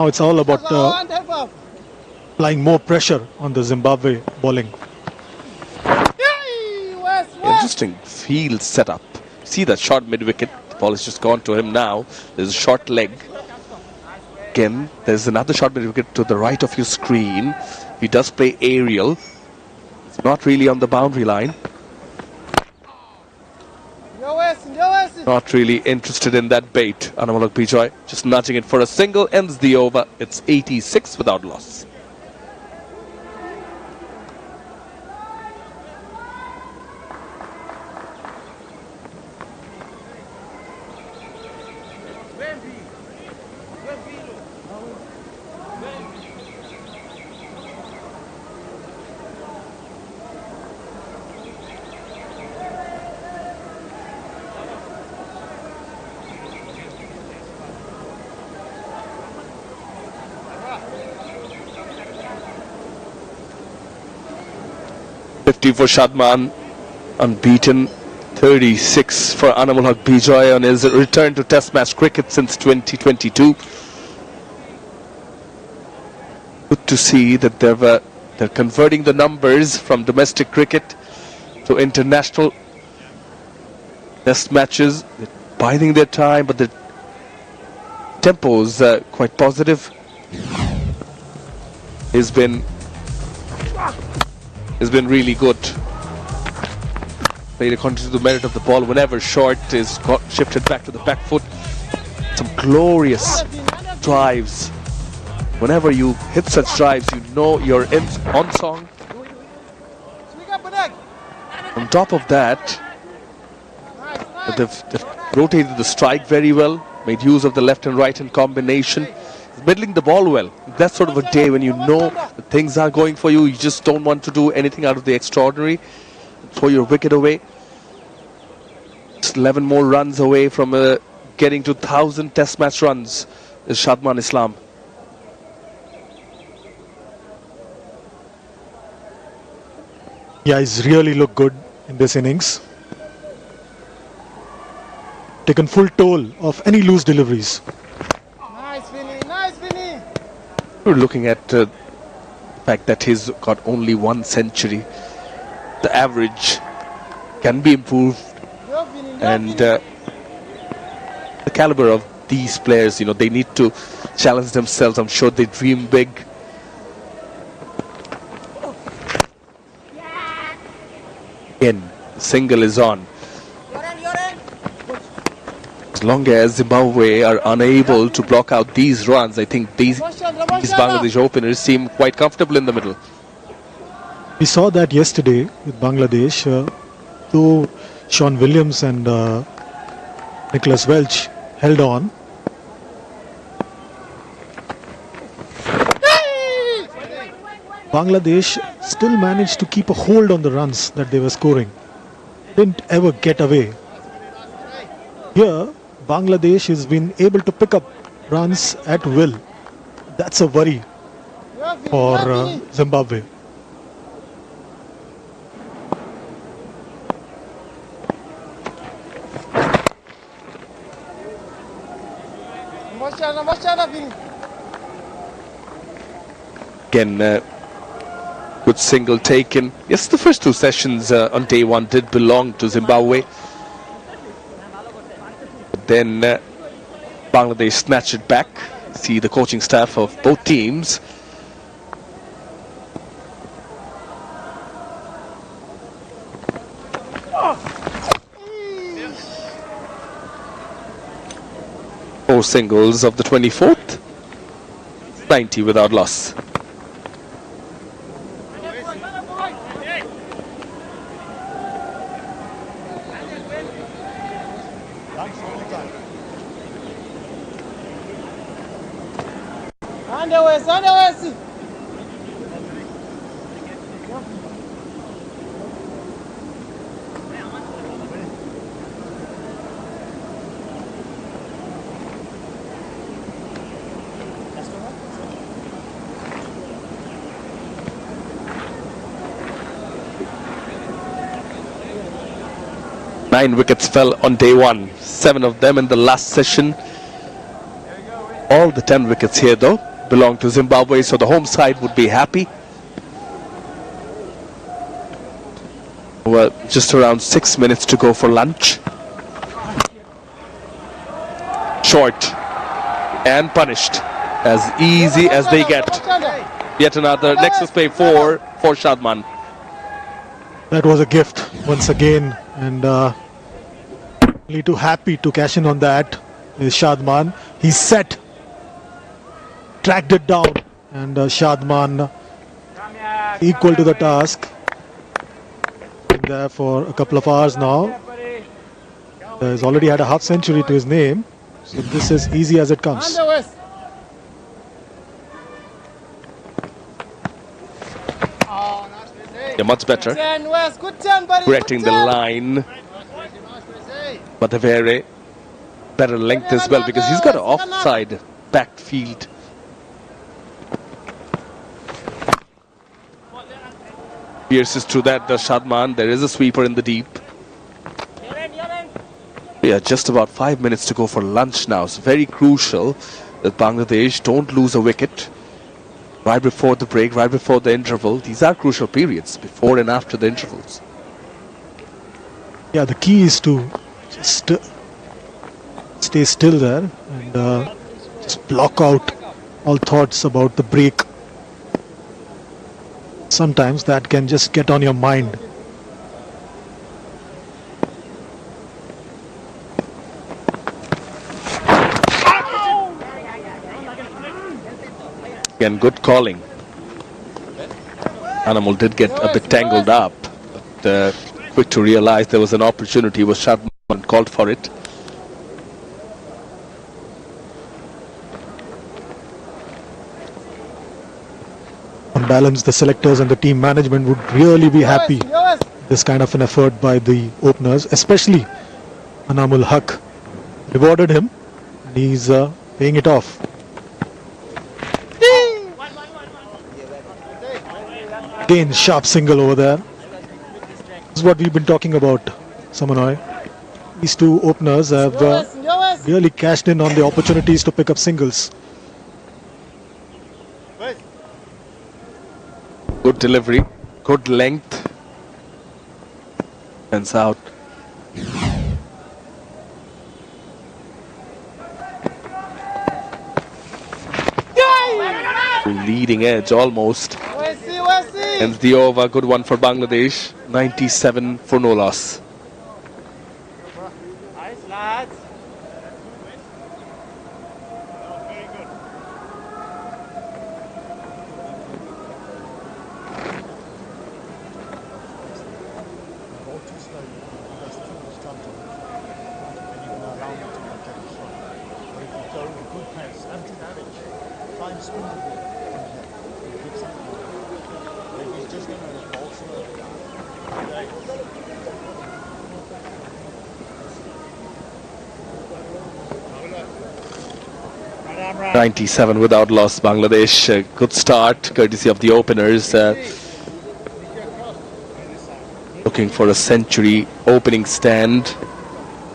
Now it's all about applying more pressure on the Zimbabwe bowling. Interesting field setup. See that short mid-wicket. The ball has just gone to him now. There's a short leg. Again, there's another short mid-wicket to the right of your screen. He does play aerial. It's not really on the boundary line. Not really interested in that bait. Anamulak Bijoy just nudging it for a single. Ends the over. It's 86 without loss. For Shadman, unbeaten. 36 for Anamulak Bijoy on his return to Test match cricket since 2022. Good to see that they're converting the numbers from domestic cricket to international Test matches. They're biding their time, but the tempo is quite positive. Has been really good. Played according to the merit of the ball. Whenever short is shifted back to the back foot. Some glorious drives. Whenever you hit such drives, you know you're on song. On top of that, they've rotated the strike very well, made use of the left and right in combination. Middling the ball well. That's sort of a day when you know that things are going for you. You just don't want to do anything out of the extraordinary. Throw your wicket away. Just 11 more runs away from getting to 1,000 Test match runs is Shadman Islam. Yeah, he's really looked good in this innings. Taken full toll of any loose deliveries. We're looking at the fact that he's got only one century. The average can be improved, and the caliber of these players, they need to challenge themselves. I'm sure they dream big. Again, the single is on. As long as Zimbabwe are unable to block out these runs, I think these Bangladesh openers seem quite comfortable in the middle. We saw that yesterday with Bangladesh, though Sean Williams and Nicholas Welch held on. Bangladesh still managed to keep a hold on the runs that they were scoring. Didn't ever get away. Here, Bangladesh has been able to pick up runs at will. That's a worry for Zimbabwe. Again, good single taken. Yes, the first two sessions on day one did belong to Zimbabwe. But then Bangladesh snatched it back. See the coaching staff of both teams. Four singles of the 24th. 90 without loss. Nine wickets fell on day one, 7 of them in the last session. All the 10 wickets here though. belong to Zimbabwe, so the home side would be happy. Well, just around 6 minutes to go for lunch. Short and punished. As easy as they get. Yet another nexus play for Shadman. That was a gift once again, and only too happy to cash in on that is Shadman. He's set, tracked it down, and Shadman equal to the task. Been there for a couple of hours now. He's already had a half century to his name, so this is easy as it comes. Yeah, much better. Correcting the line. But a very better length as well, because he's got an offside backfield. Pierces through that, the Shadman. There is a sweeper in the deep. Yeah, just about 5 minutes to go for lunch now. It's very crucial that Bangladesh don't lose a wicket right before the break, right before the interval. These are crucial periods, before and after the intervals. Yeah, the key is to just stay still there and just block out all thoughts about the break. Sometimes that can just get on your mind. Again, good calling. Anamul did get a bit tangled up, but quick to realize there was an opportunity, was Shadman called for it. On balance, the selectors and the team management would really be happy with this kind of an effort by the openers, especially Anamul Haq. Rewarded him and he's paying it off. Again, sharp single over there. This is what we've been talking about, Samanoy. These two openers have really cashed in on the opportunities to pick up singles. Good delivery, good length. Ends out. Leading edge almost. Ends the over. Good one for Bangladesh. 97 for no loss. Nice, lads. 97 without loss, Bangladesh. Good start, courtesy of the openers. Looking for a century opening stand.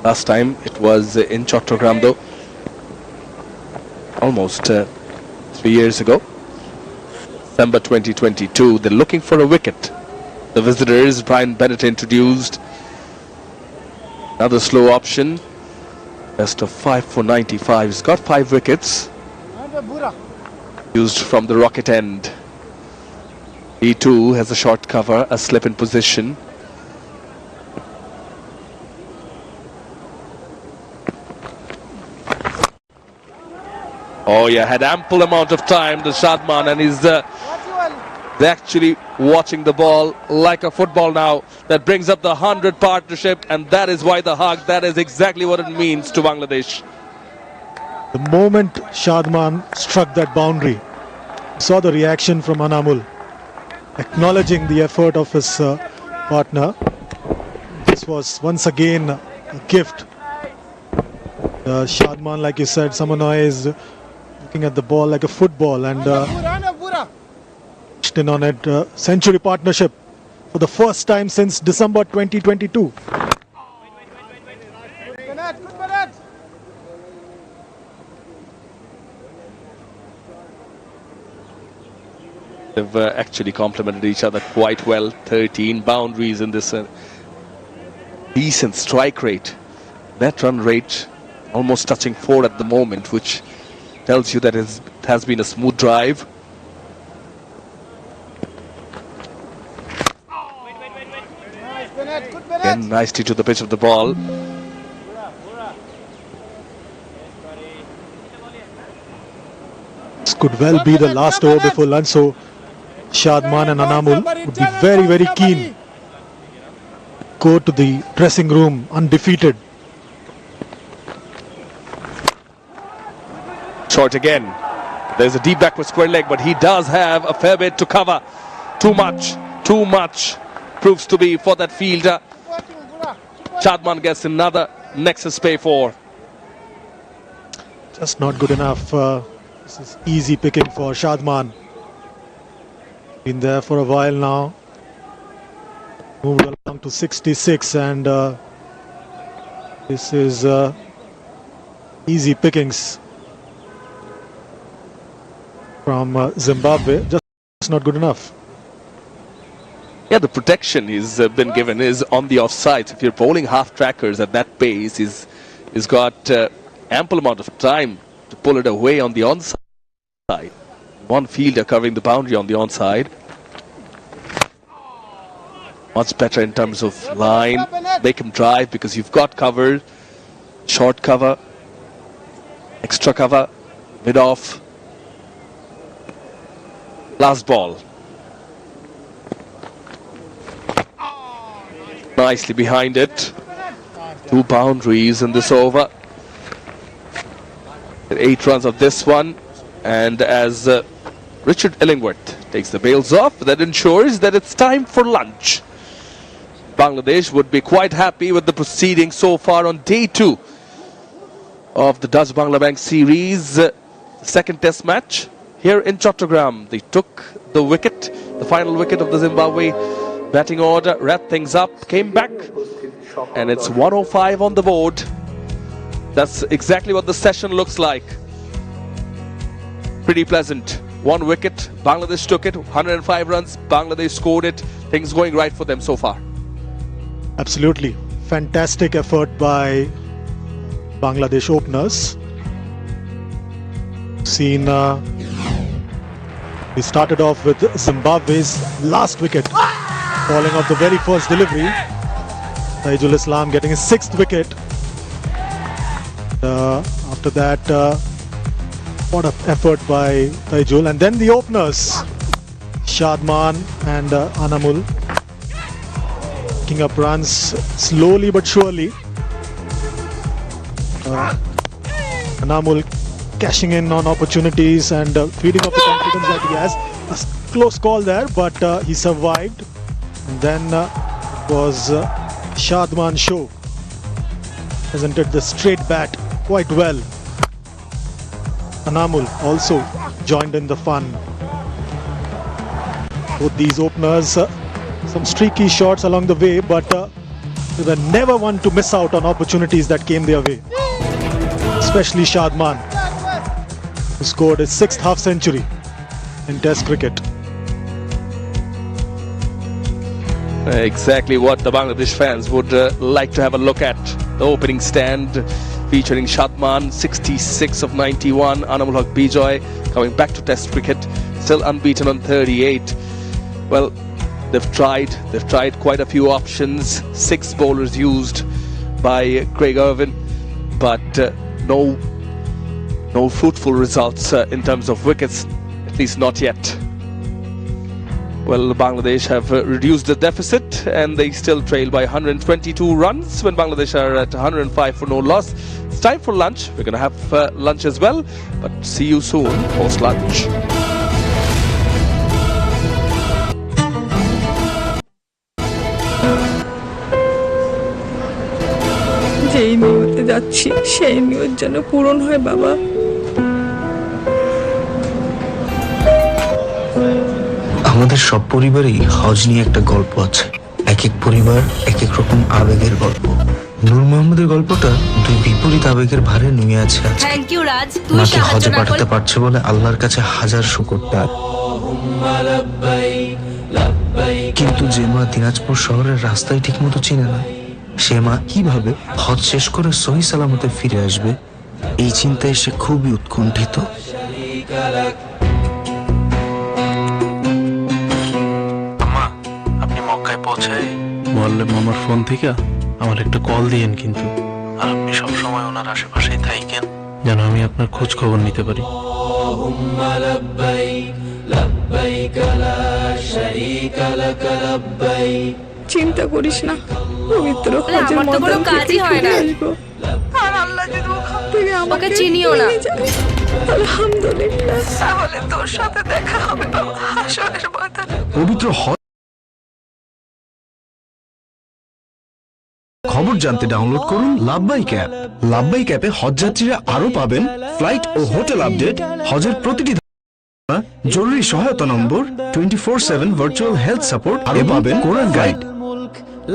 Last time it was in Chittagong, though. Almost 3 years ago. December 2022. They're looking for a wicket. The visitors, Brian Bennett introduced. Another slow option. Best of 5 for 95. He's got 5 wickets. Used from the rocket end. He too has a short cover, a slip in position. Oh yeah, had ample amount of time, the Shadman, and he's actually watching the ball like a football now. That brings up the 100 partnership, and that is why the hug, that is exactly what it means to Bangladesh. The moment Shadman struck that boundary, saw the reaction from Anamul, acknowledging the effort of his partner. This was once again a gift. Shadman, like you said, Samanoy is looking at the ball like a football and in on it. Century partnership for the first time since December 2022. They've actually complemented each other quite well. 13 boundaries in this decent strike rate. Net run rate almost touching 4 at the moment, which tells you that it has been a smooth drive. Again, nicely to the pitch of the ball. This could well be the last over before lunch, so Shadman and Anamul would be very, very keen. Go to the dressing room undefeated. Short again. There's a deep backward square leg, but he does have a fair bit to cover. Too much proves to be for that fielder. Shadman gets another nexus pay for. Just not good enough. This is easy picking for Shadman. Been there for a while now. Moved along to 66, and this is easy pickings from Zimbabwe. Just not good enough. Yeah, the protection he's been given is on the offside. If you're bowling half trackers at that pace, he's got ample amount of time to pull it away on the onside. One fielder covering the boundary on the onside. Much better in terms of line. Make him drive because you've got cover. Short cover. Extra cover. Mid off. Last ball. Nicely behind it. 2 boundaries in this over. 8 runs of this one. And as Richard Illingworth takes the bails off, that ensures that it's time for lunch. Bangladesh would be quite happy with the proceedings so far on day 2 of the Dutch Bangla Bank series. Second test match here in Chittagong. They took the wicket, the final wicket of the Zimbabwe batting order, wrapped things up, came back, and it's 105 on the board. That's exactly what the session looks like. Pretty pleasant. 1 wicket, Bangladesh took it, 105 runs, Bangladesh scored it. Things going right for them so far. Absolutely. Fantastic effort by Bangladesh openers. We started off with Zimbabwe's last wicket, falling off the very first delivery. Taijul Islam getting his 6th wicket. After that, what an effort by Taijul. And then the openers, Shadman and Anamul, picking up runs slowly but surely. Anamul cashing in on opportunities and feeding up the confidence that he has. A close call there, but he survived. And then it was Shadman show. Presented the straight bat quite well. Anamul also joined in the fun. Both these openers, some streaky shots along the way, but they were never one to miss out on opportunities that came their way. Especially Shadman, who scored his 6th half century in Test cricket. Exactly what the Bangladesh fans would like to have a look at. The opening stand featuring Shadman, 66 of 91. Anamul Haq Bijoy coming back to Test cricket, still unbeaten on 38. Well, they've tried quite a few options. 6 bowlers used by Craig Irwin, but no fruitful results in terms of wickets, at least not yet. Well, Bangladesh have reduced the deficit and they still trail by 122 runs when Bangladesh are at 105 for no loss. It's time for lunch. We're going to have lunch as well, but see you soon post lunch. যেই নিয়তে যাচ্ছি সেই নিয়ত যেন পূরণ হয় বাবা। আমাদের সব পরিবারেই হজ নিয়ে একটা গল্প আছে। এক এক পরিবার এক এক রকম আবেগের গল্প। নূর মোহাম্মদের গল্পটা 2 বিপরীত আবেগের ভারে নুয়ে আছে আজকে। থ্যাংক ইউ রাজ, তুই মাকে সাহায্য হজে না পাঠাতে করলে পারছে বলে আল্লাহর কাছে হাজার শুকর তার। কিন্তু যে মা দিনাজপুর শহরের রাস্তায় ঠিকমতো চিনে না, সে মা কিভাবে হজ শেষ করে সহি সালামতে ফিরে আসবে, এই চিন্তায় সে খুবই উৎকণ্ঠিত। আম্মা, আপনি মক্কায় পৌঁছায় মোয়াল্লেম মামার ফোন থেকে আমার একটা কল দিয়েন কিন্তু, আর আপনি সবসময় ওনার আশেপাশেই থাকেন যেন আমি আপনার খোঁজ খবর নিতে পারি। চিন্তা করিস না, পবিত্র হজের আমার তো কোনো ময়দান কাজই থেকে হয় না। ফিরে আসবো। আর আল্লাহ যদি ওখান থেকে আমাকে চিনিও না। নিয়ে যায়, আলহামদুলিল্লাহ, তাহলে তোর সাথে দেখা হবে হাসরের ময়দানে। পবিত্র হজ খবর জানতে ডাউনলোড করুন লাভবাইক অ্যাপ। লাভবাইক অ্যাপে হজযাত্রীরা আরো পাবেন ফ্লাইট ও হোটেল আপডেট, হজের প্রতিটি জরুরি সহায়তা নম্বর, 24/7 ভার্চুয়াল হেলথ সাপোর্ট, আরো পাবেন কোরআন গাইড।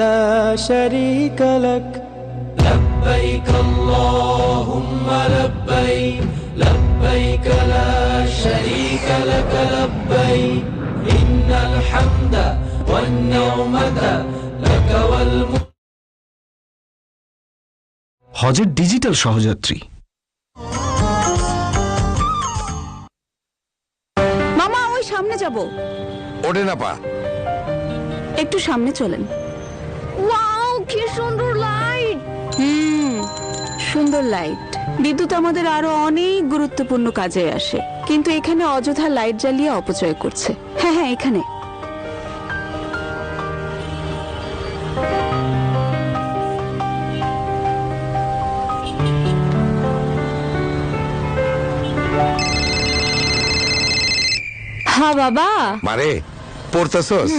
لا شريك لك لبيك اللهم لبيك لبيك لا شريك لك لبيك إن الحمد والنعمة لك والملك। হজের ডিজিটাল সহযাত্রী। মামা ওই সামনে যাব। ওঠে না পা, একটু সামনে চলেন। ওয়াও কি সুন্দর লাইট। সুন্দর লাইট। বিদ্যুৎ আমাদের আরো অনেক গুরুত্বপূর্ণ কাজে আসে, কিন্তু এখানে অযথা লাইট জ্বালিয়ে অপচয় করছে। হ্যাঁ হ্যাঁ, এখানে। হ্যাঁ বাবা। মারে পড়তেছস?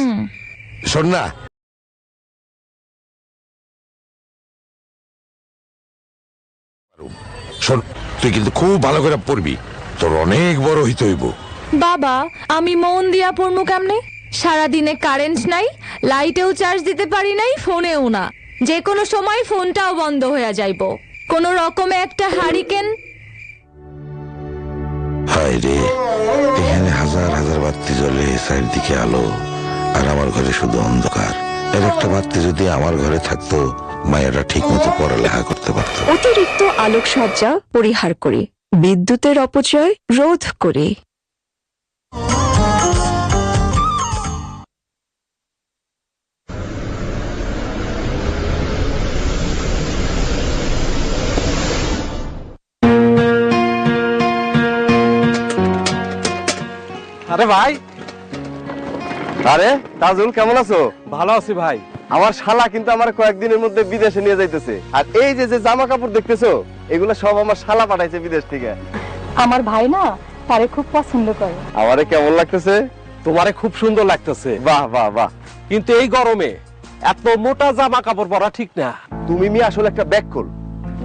শোন না, শোন, তুই কিন্তু খুব ভালো করে পড়বি, তোর অনেক বড় হইতে হইব। বাবা, আমি মন দিয়া পড়মু কেমনে? সারাদিনে কারেন্ট নাই, লাইটেও চার্জ দিতে পারি নাই, ফোনেও না। যে কোনো সময় ফোনটাও বন্ধ হয়ে যাইব। কোন রকমে একটা হারিকেন। হায় রে, এখানে হাজার হাজার বাতি জ্বলে, চারিদিকে আলো, আর আমার ঘরে শুধু অন্ধকার। এর একটা বাতি যদি আমার ঘরে থাকতো, মায়েরা ঠিক মতো পড়ালেখা করতে পারতো। অতিরিক্ত আলোকসজ্জা পরিহার করে বিদ্যুতের অপচয় রোধ করে। আরে ভাই, আরে তাজুল, কেমন আছো? ভালো আছি ভাই। আমার শালা কিন্তু আমার কয়েকদিনের মধ্যে বিদেশে নিয়ে যাইতেছে, আর এই যে যে জামা কাপড় দেখতেছো, এগুলো সব আমার শালা পাঠাইছে বিদেশ থেকে। আমার ভাই না তারে খুব পছন্দ করে। আমারে কেমন লাগতেছে? তোমারে খুব সুন্দর লাগতেছে। বাহ বাহ বাহ। কিন্তু এই গরমে এত মোটা জামা কাপড় পরা ঠিক না। তুমি মি আসলে একটা ব্যাককল।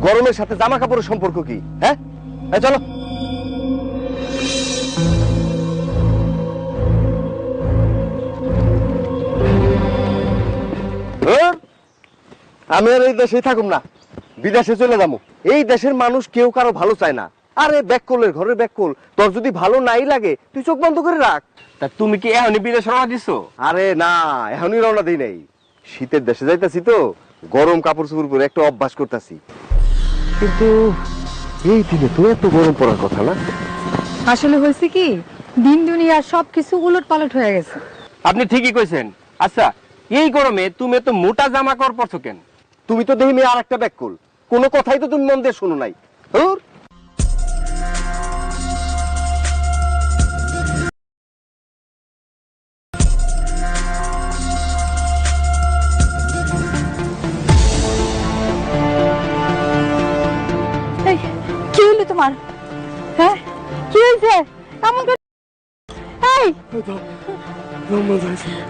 গরমের সাথে জামা কাপড়ের সম্পর্ক কি? হ্যাঁ, চলো। আমি আর এই দেশেই থাকুম না, বিদেশে চলে যাবো। এই দেশের মানুষ কেউ কারো ভালো চায় না। আরে ব্যাককলের ঘরের ব্যাককল, তোর যদি ভালো নাই লাগে তুই চোখ বন্ধ করে রাখ। তা তুমি কি এখনই বিদেশ রওনা দিছো? আরে না, এখনই রওনা দিই নাই। শীতের দেশে যাইতাছি তো, গরম কাপড় চোপড় পরে একটা অভ্যাস করতেছি। কিন্তু এই দিনে তো এত গরম পড়ার কথা না। আসলে হয়েছে কি, দিন দুনিয়ার সবকিছু উলট পালট হয়ে গেছে। আপনি ঠিকই কইছেন। আচ্ছা, এই গরমে তুমি এত মোটা জামা কাপড় পরছো কেন? তুমি তো দেখি মেয়ে আর একটা ব্যাককল, কোনো কথাই তো তুমি মন দিয়ে শোনো নাই। কি হলো তোমার? হ্যাঁ, কি হয়েছে? কেমন করে? এই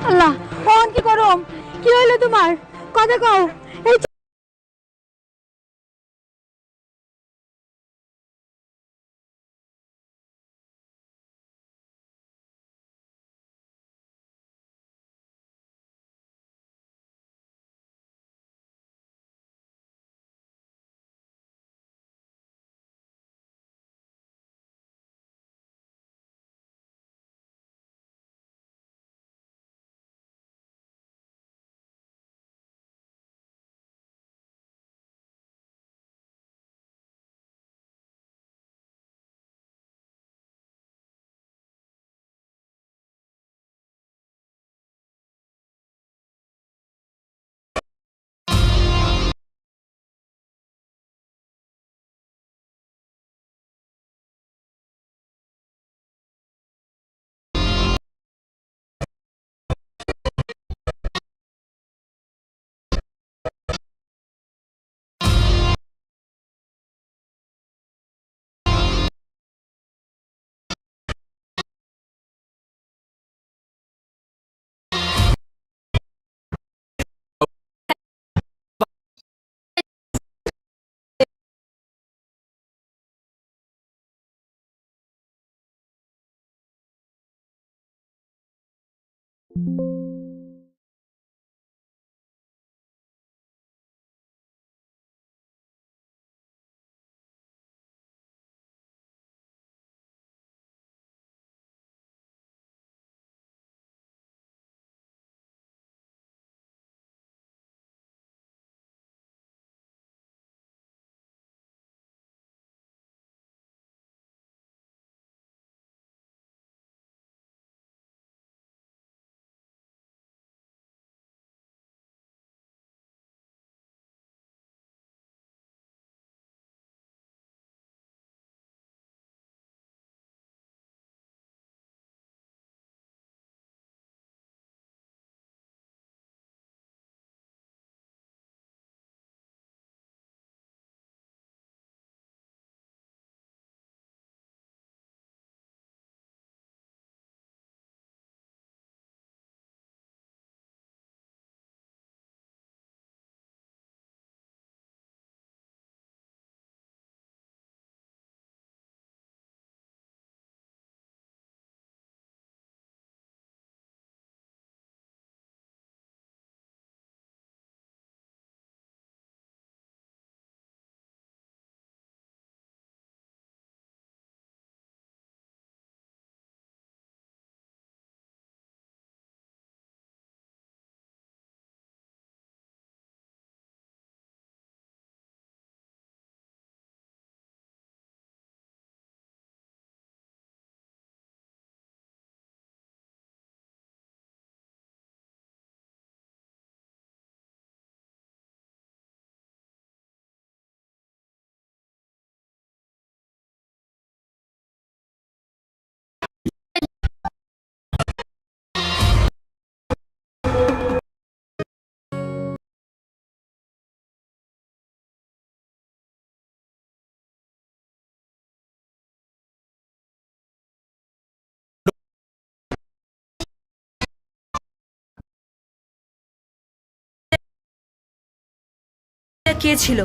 আল্লাহ, কি গরম! কি হইলো তোমার? কথা কও। এই কে ছিল?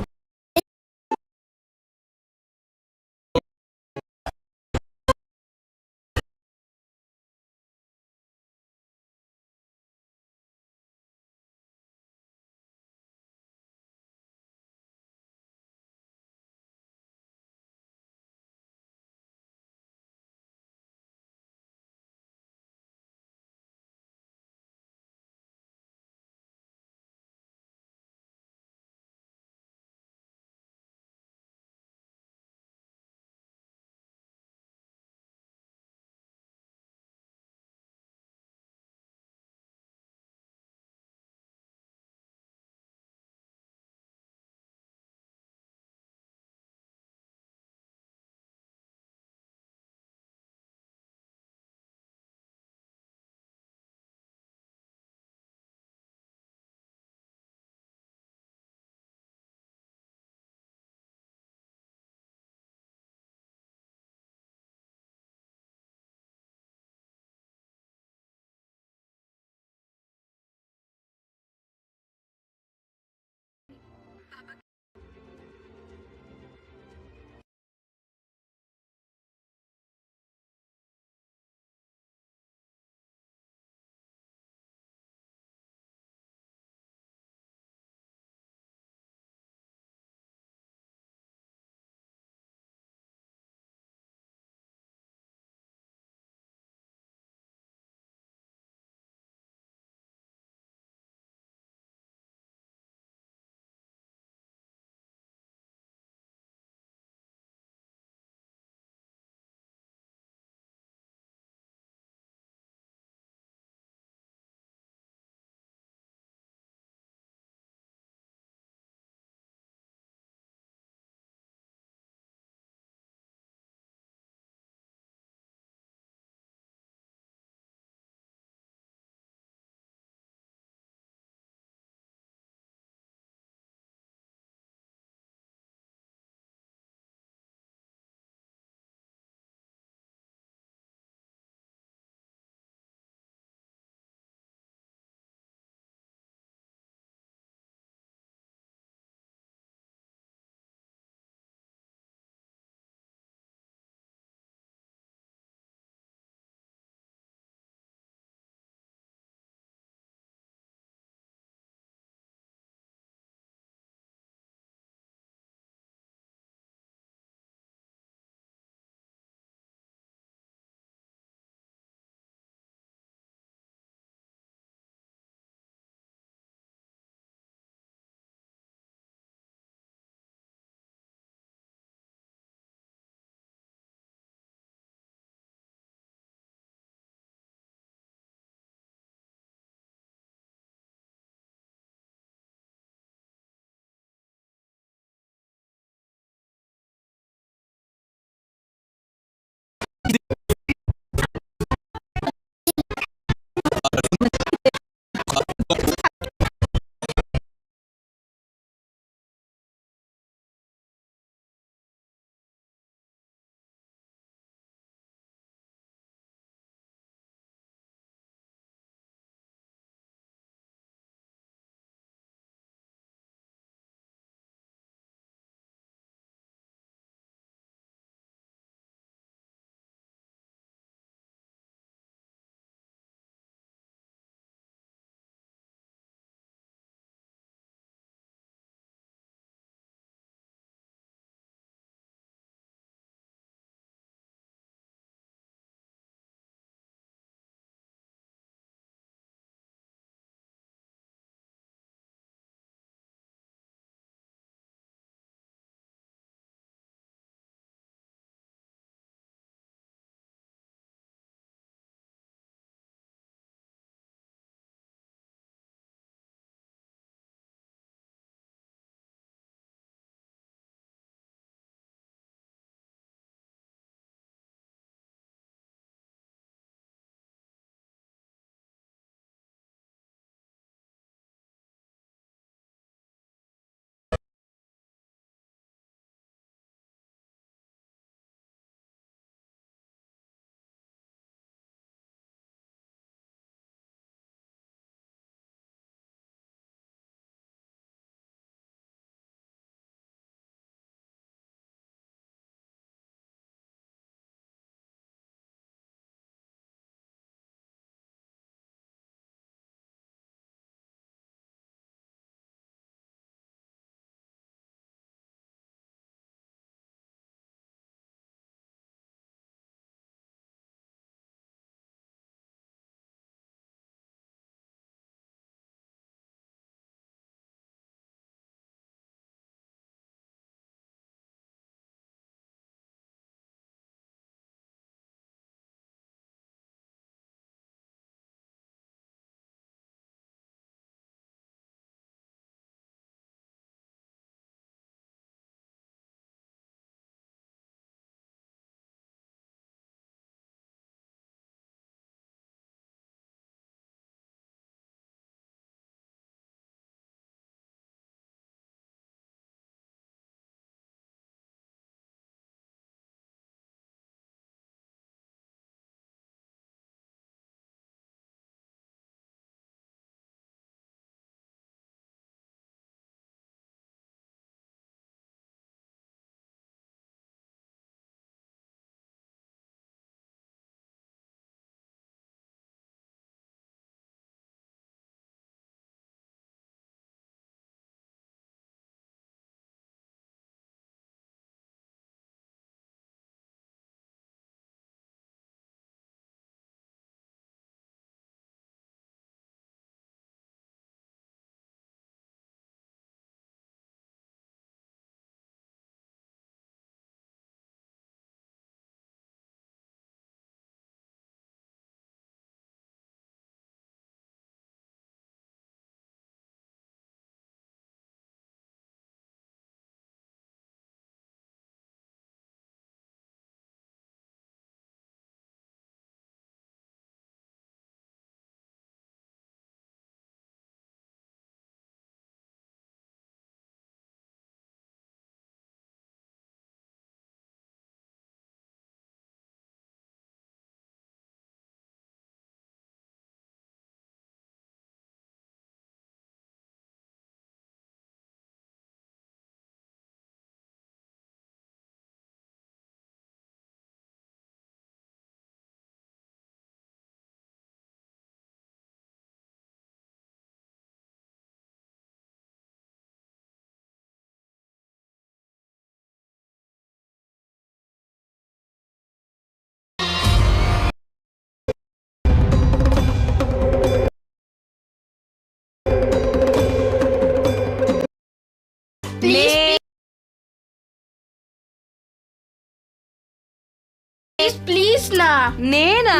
প্লিজ না। নে না।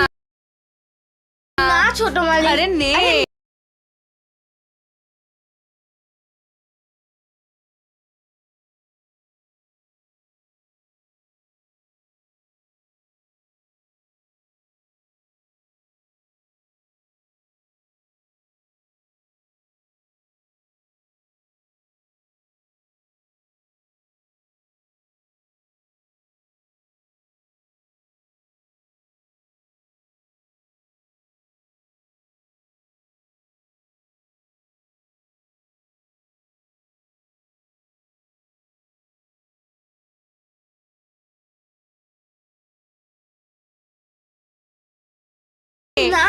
না ছোট মালিক। আরে নে। না।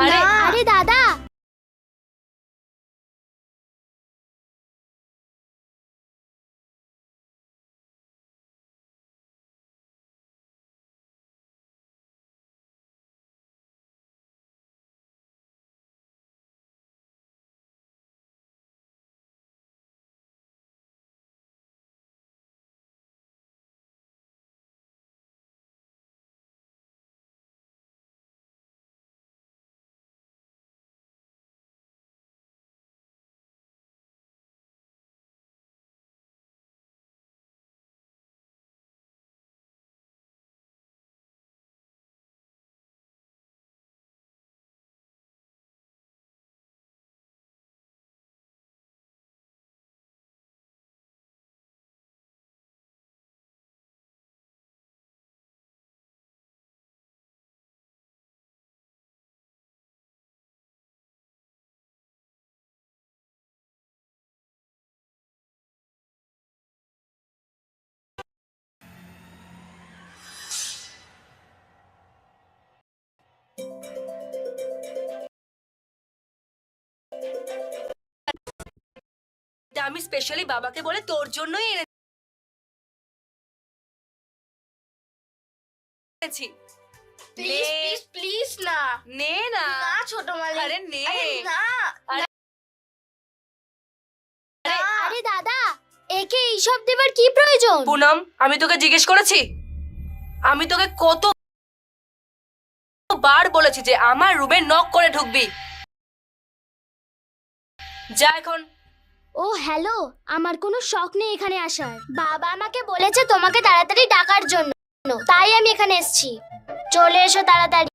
আরে দাদা, আমি স্পেশালি বাবাকে বলে তোর জন্যই এনেছি। প্লিজ প্লিজ প্লিজ না। নে না। না ছোট মালিক। আরে নে। না। আরে দাদা, একে এইসব দেবার কি প্রয়োজন? পুনম, আমি তোকে জিজ্ঞেস করেছি? আমি তোকে কতবার বলেছি যে আমার রুমে নক করে ঢুকবি? যা এখন। ও হ্যালো, আমার কোনো শখ নেই এখানে আসার। বাবা আমাকে বলেছে তোমাকে তাড়াতাড়ি ডাকার জন্য, তাই আমি এখানে এসেছি। চলে এসো তাড়াতাড়ি।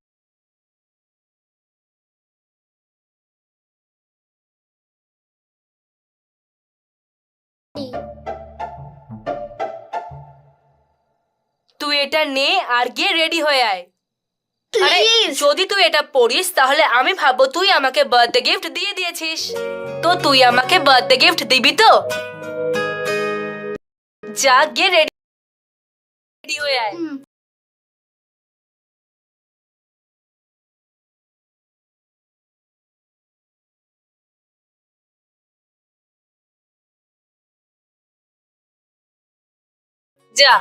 তুই এটা নে আর গিয়ে রেডি হয়ে আয়। আরে যদি তুই এটা পড়িস তাহলে আমি ভাববো তুই আমাকে বার্থডে গিফট দিয়ে দিয়েছিস। তো তুই আমাকে বার্থডে গিফট দিবি তো? যা গিয়ে রেডি হয়ে আয়। যা।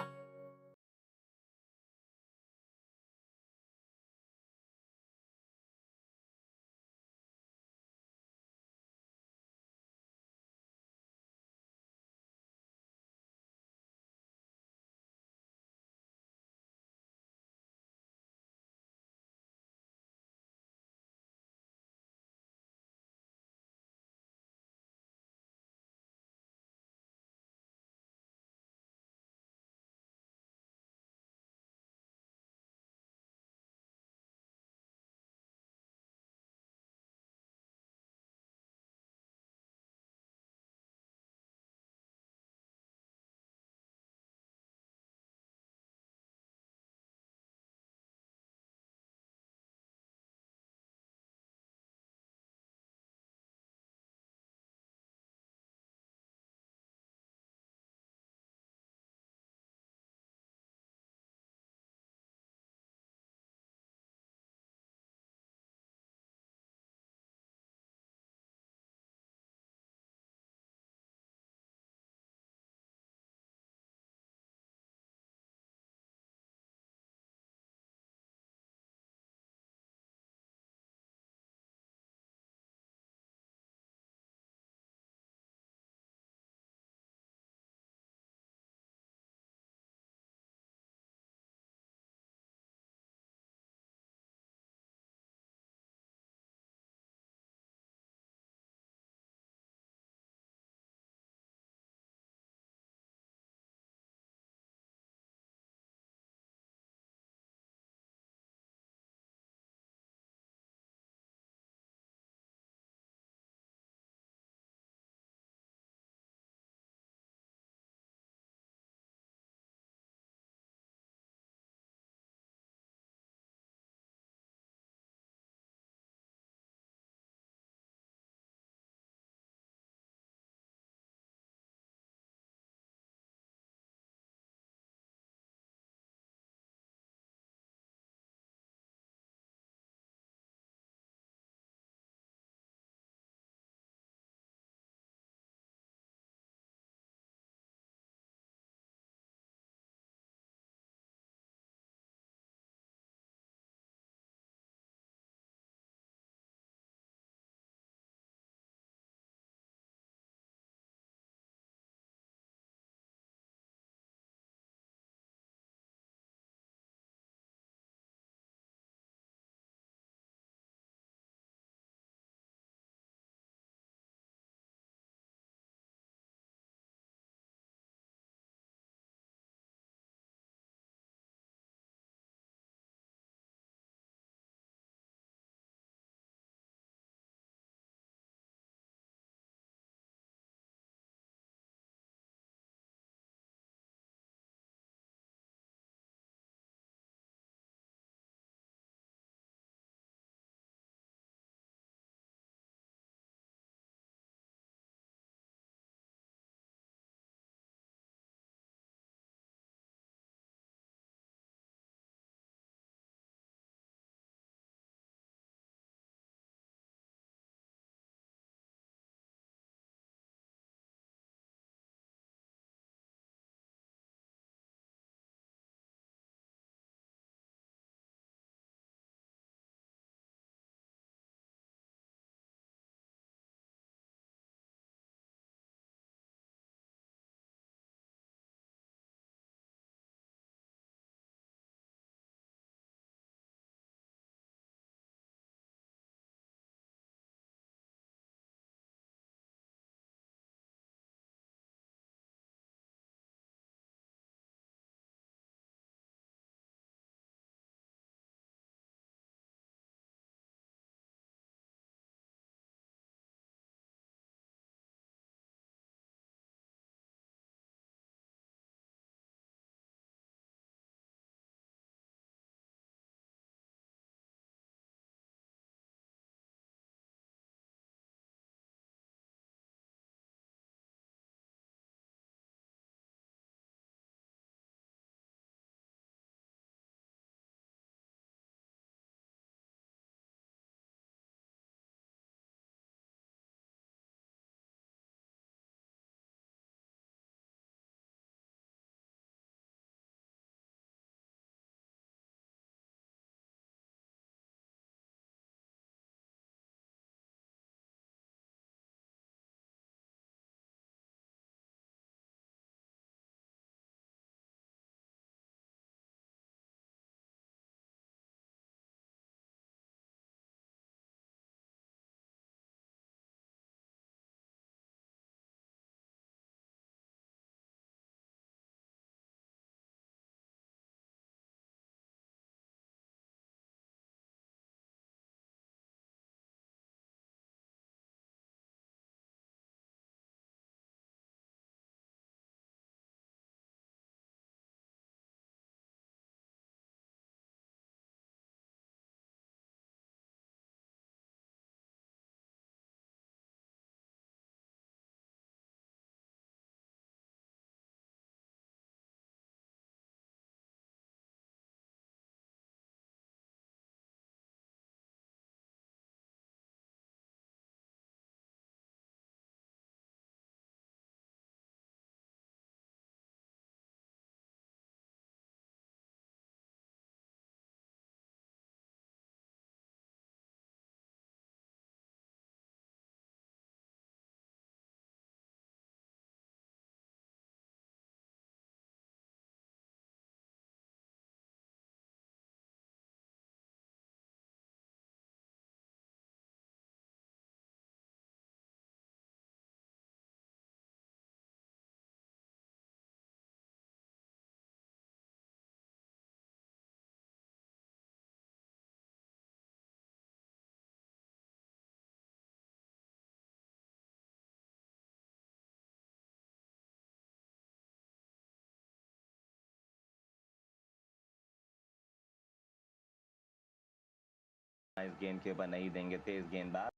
इस गेंद के ऊपर नहीं देंगे तेज गेंदबाज।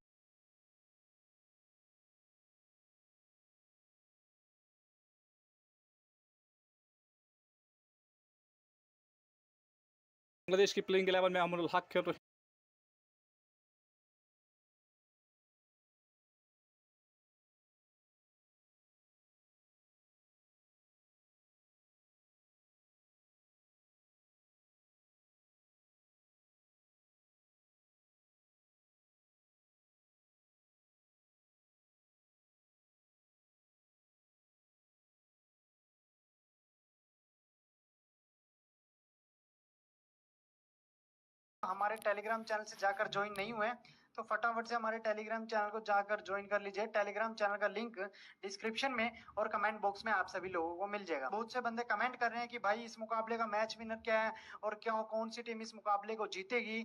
बांग्लादेश की प्लेइंग 11 में अमरुल हक खेल रहे। हमारे टेलीग्राम चैनल से जाकर ज्वाइन नहीं हुए तो फटाफट से हमारे टेलीग्राम चैनल को जाकर ज्वाइन कर लीजिए। टेलीग्राम चैनल का लिंक डिस्क्रिप्शन में और कमेंट बॉक्स में आप सभी लोगों को मिल जाएगा। बहुत से बंदे कमेंट कर रहे हैं कि भाई इस मुकाबले का मैच विनर क्या है और क्या कौन सी टीम इस मुकाबले को जीतेगी।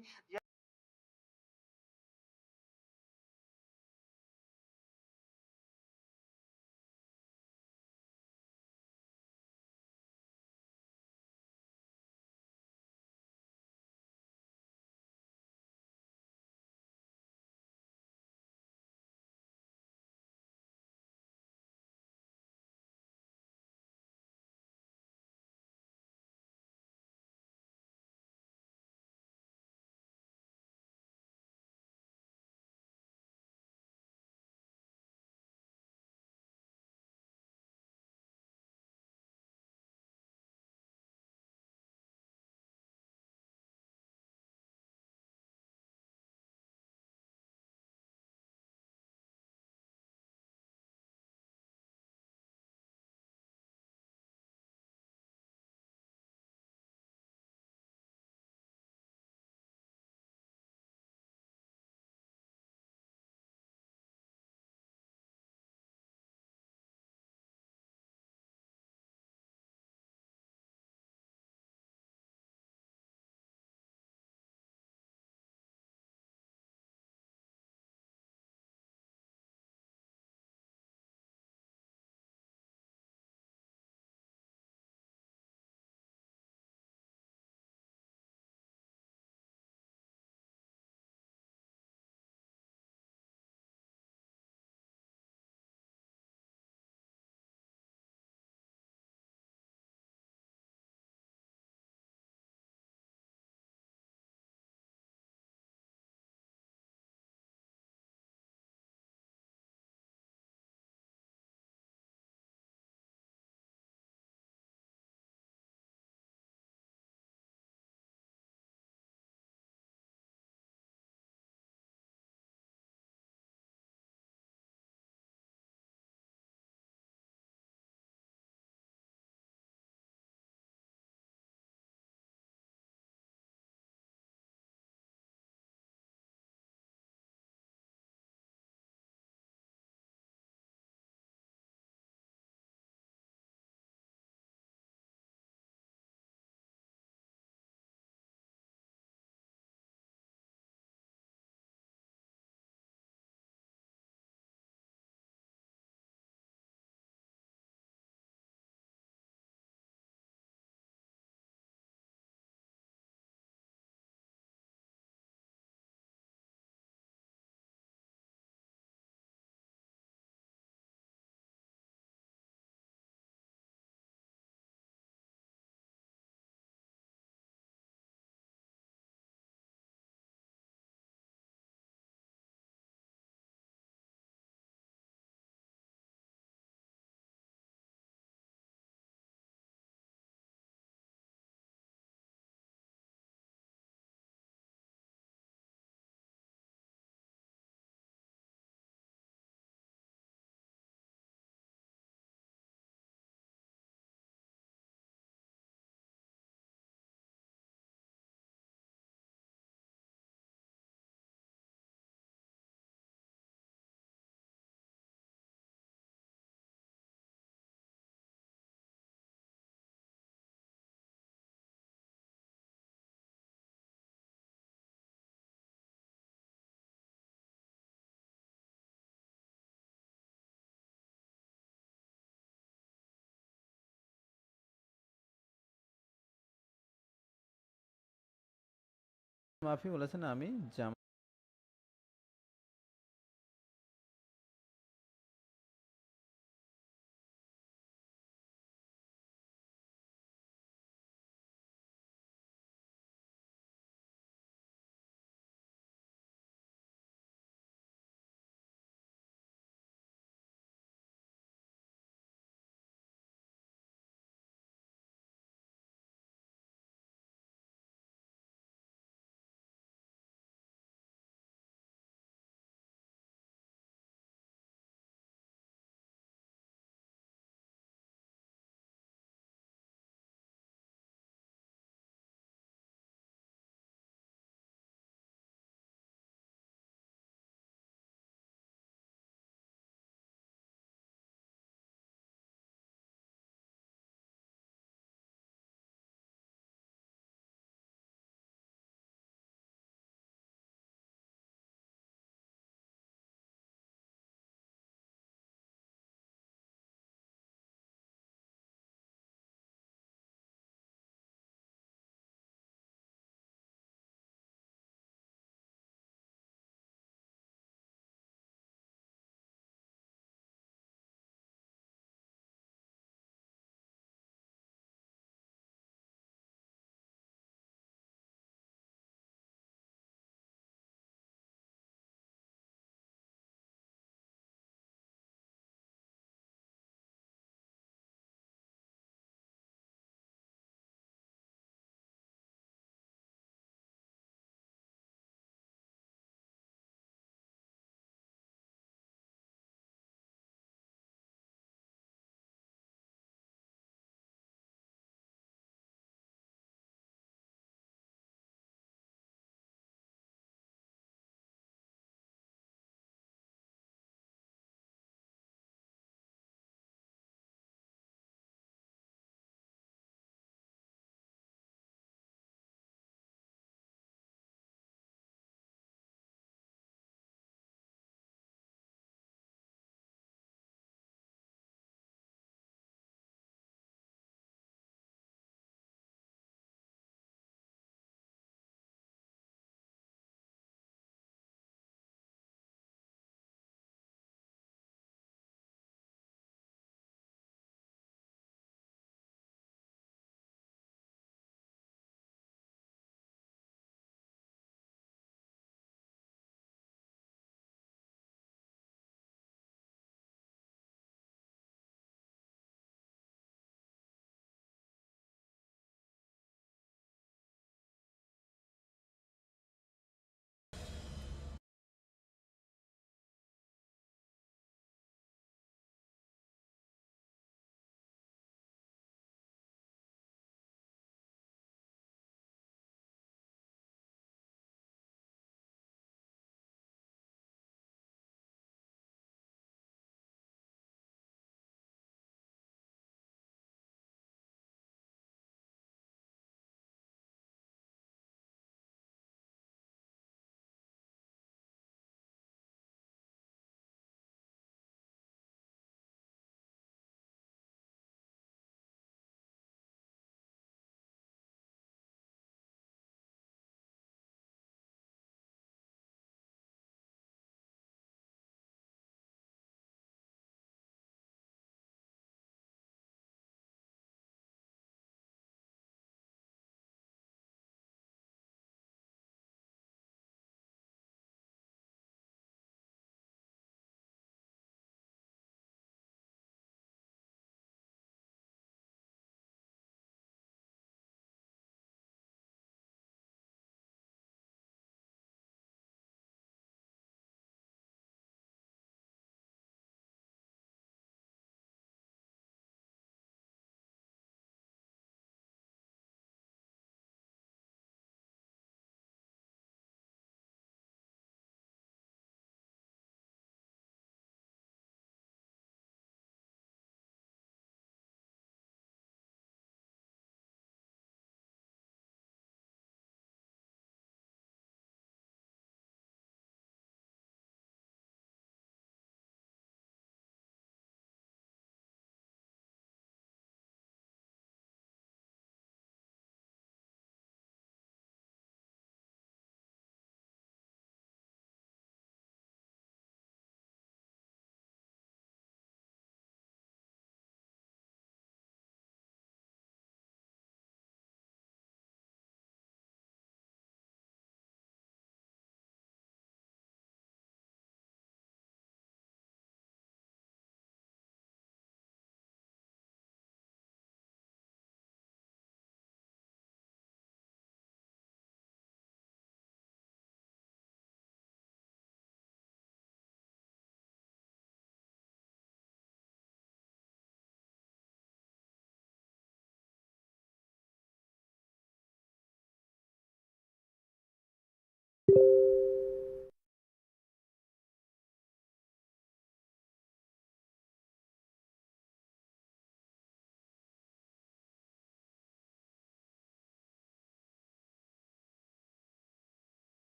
মাফি বলেছেন আমি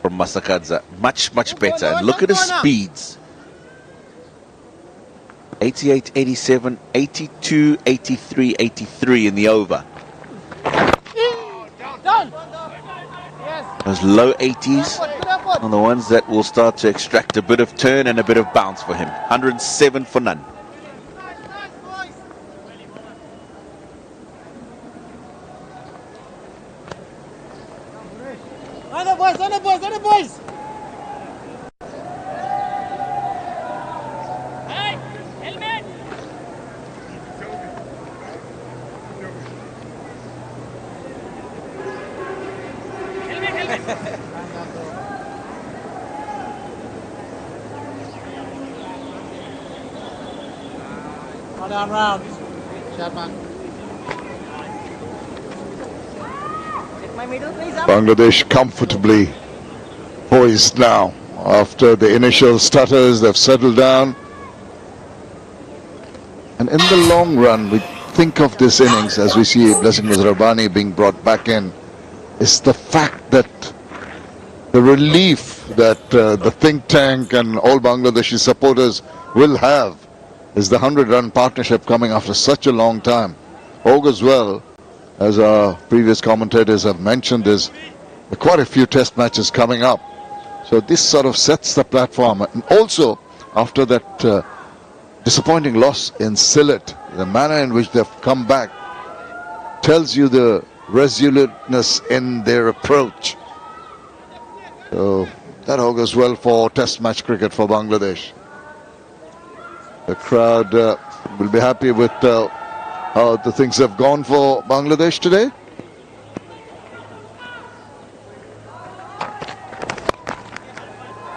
from Masakadza. Much better. And look at his speeds. 88, 87, 82, 83, 83 in the over. Those low 80s are the ones that will start to extract a bit of turn and a bit of bounce for him. 107 for none. On the boys. Round. Bangladesh comfortably poised now. After the initial stutters, they've settled down. And in the long run, we think of this innings as we see Blessing Rabbani being brought back in, is the fact that the relief that the think tank and all Bangladeshi supporters will have is the 100-run partnership coming after such a long time. Augurs well, as our previous commentators have mentioned, there's quite a few test matches coming up. So this sort of sets the platform. And also, after that disappointing loss in Sylhet, the manner in which they've come back tells you the resoluteness in their approach. So that augurs well for test match cricket for Bangladesh. The crowd will be happy with how the things have gone for Bangladesh today.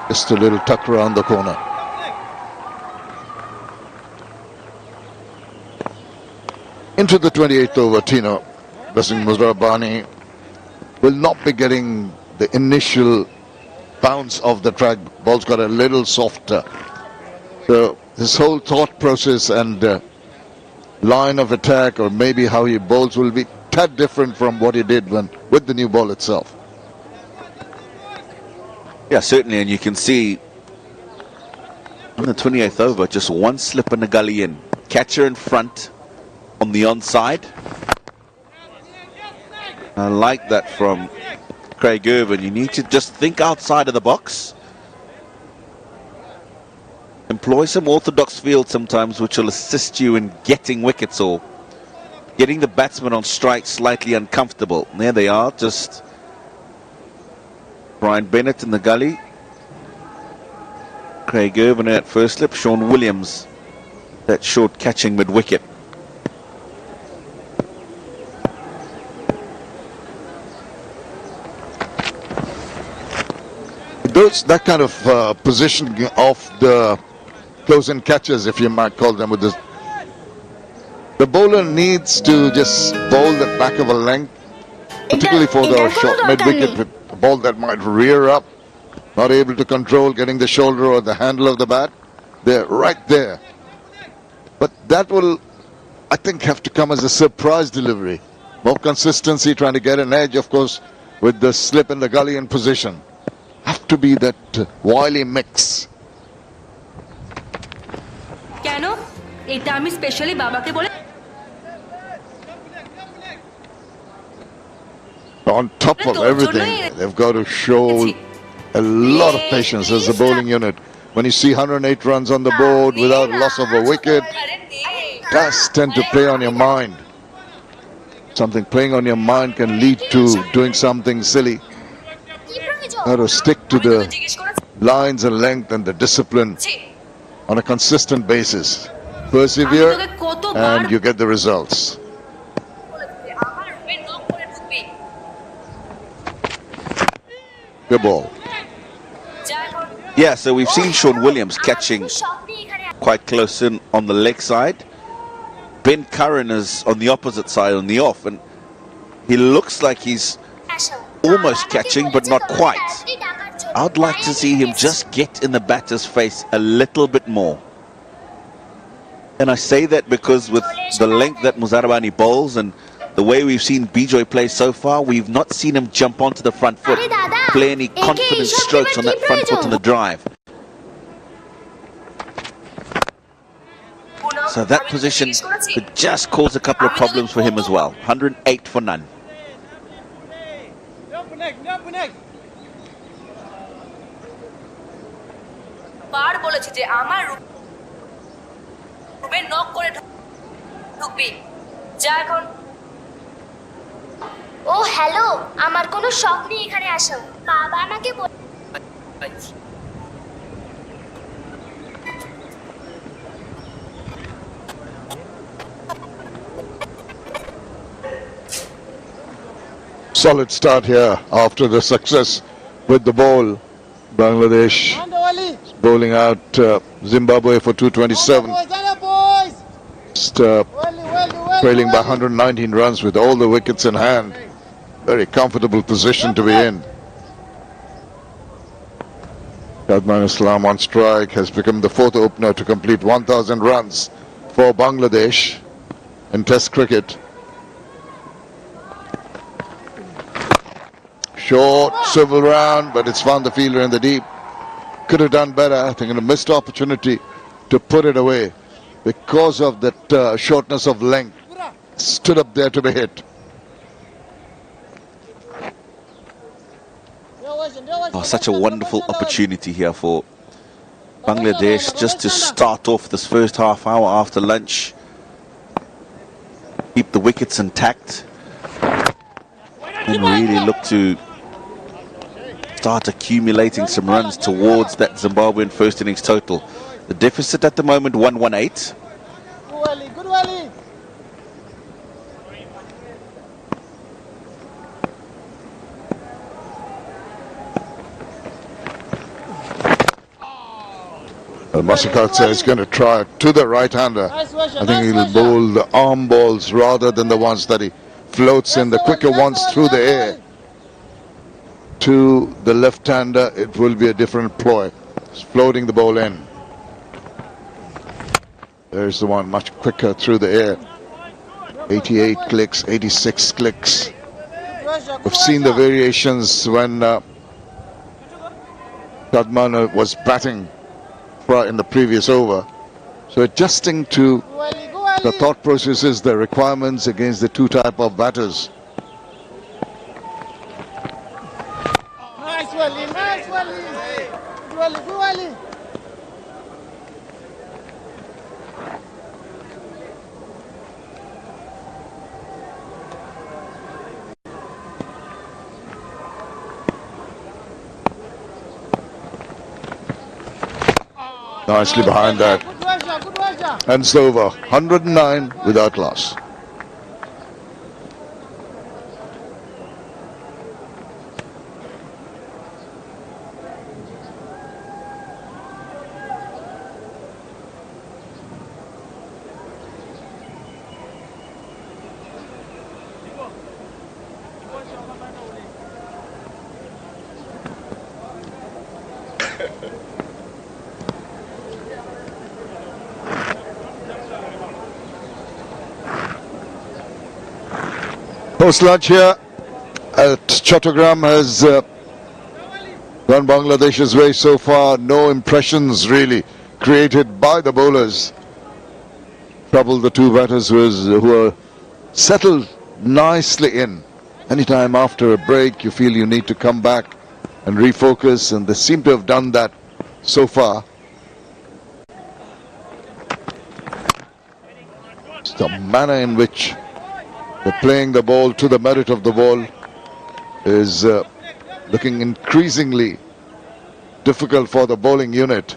Just a little tuck around the corner. Into the 28th over, Tino. Blessing Rabbani will not be getting the initial bounce of the track. Ball's got a little softer. So his whole thought process and line of attack, or maybe how he bowls, will be tad different from what he did with the new ball itself. Yeah, certainly, and you can see on the 28th over, just one slip in the gully in. Catcher in front on the onside. I like that from Craig Irvin. You need to just think outside of the box. Employ some orthodox field sometimes, which will assist you in getting wickets or getting the batsman on strike slightly uncomfortable. And there they are, just Brian Bennett in the gully. Craig Irvin at first slip. Sean Williams, that short catching mid-wicket. That kind of positioning of the close-in catches, if you might call them, with this, the bowler needs to just bowl the back of a length, particularly for the short mid-wicket, with a ball that might rear up, not able to control, getting the shoulder or the handle of the bat. They're right there. But that will, I think, have to come as a surprise delivery. More consistency, trying to get an edge, of course, with the slip in the gully in position. Have to be that wily mix. কেন এটা আমি specially বাবাকে বলে On top of everything, they've got to show a lot of patience as a bowling unit. When you see 108 runs on the board without loss of a wicket, does tend to play on your mind. Something playing on your mind can lead to doing something silly. Got to stick to the lines and length and the discipline on a consistent basis. Persevere and you get the results. Good ball. Yeah, so we've seen Sean Williams catching quite close in on the leg side. Ben Curran is on the opposite side, on the off, and he looks like he's almost catching, but not quite. I'd like to see him just get in the batter's face a little bit more. And I say that because with the length that Muzarabani bowls and the way we've seen Bijoy play so far, we've not seen him jump onto the front foot. play any confident strokes on that front foot on the drive. So that position could just cause a couple of problems for him as well. 108 for none. বার বলেছি যে আমার রুমে knock করে ঢুকবি যা এখন। ও hello, আমার কোনো শখ নেই এখানে আসা। বাবা আমাকে Solid start here after the success with the ball. Bangladesh bowling out Zimbabwe for 227. Just, trailing by 119 runs with all the wickets in hand. Very comfortable position to be in. Kadman Islam on strike has become the fourth opener to complete 1,000 runs for Bangladesh in Test cricket. Short, swivel round, but it's found the fielder in the deep. Could have done better. I think a missed opportunity to put it away because of that shortness of length. Stood up there to be hit. Oh, such a wonderful opportunity here for Bangladesh just to start off this first half hour after lunch. Keep the wickets intact and really look to start accumulating some runs towards that Zimbabwean first innings total. The deficit at the moment 118. Good Wally. Masakatsa is going to try to the right-hander. I think he'll bowl the arm balls rather than the ones that he floats in, the quicker ones through the air. To the left-hander, it will be a different ploy. He's floating the ball in. There's the one much quicker through the air. 88 clicks, 86 clicks. We've seen the variations when Kadman was batting in the previous over. So adjusting to the thought processes, the requirements against the two type of batters. Nice Wally, nice Wally. Good Wally, good Wally. Nicely behind that. And it's over. 109 without loss. Post-lunch here at Chittagong has gone Bangladesh's way so far. No impressions really created by the bowlers. Troubled the two batters who are settled nicely in. Anytime after a break you feel you need to come back and refocus, and they seem to have done that so far. It's the manner in which they're playing the ball to the merit of the ball is looking increasingly difficult for the bowling unit.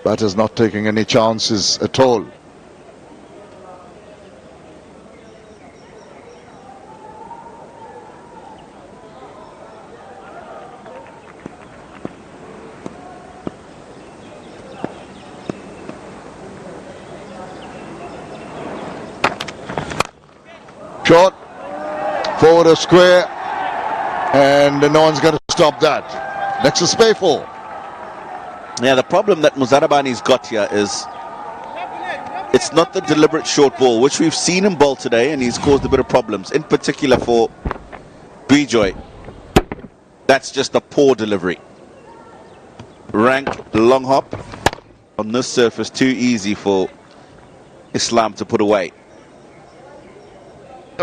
Batters not taking any chances at all. Short, forward of square, and no one's going to stop that. Next is Spayful. Yeah, the problem that Muzarabani's got here is it's not the deliberate short ball, which we've seen him bowl today, and he's caused a bit of problems, in particular for Bijoy. That's just a poor delivery. Rank long hop on this surface, too easy for Islam to put away.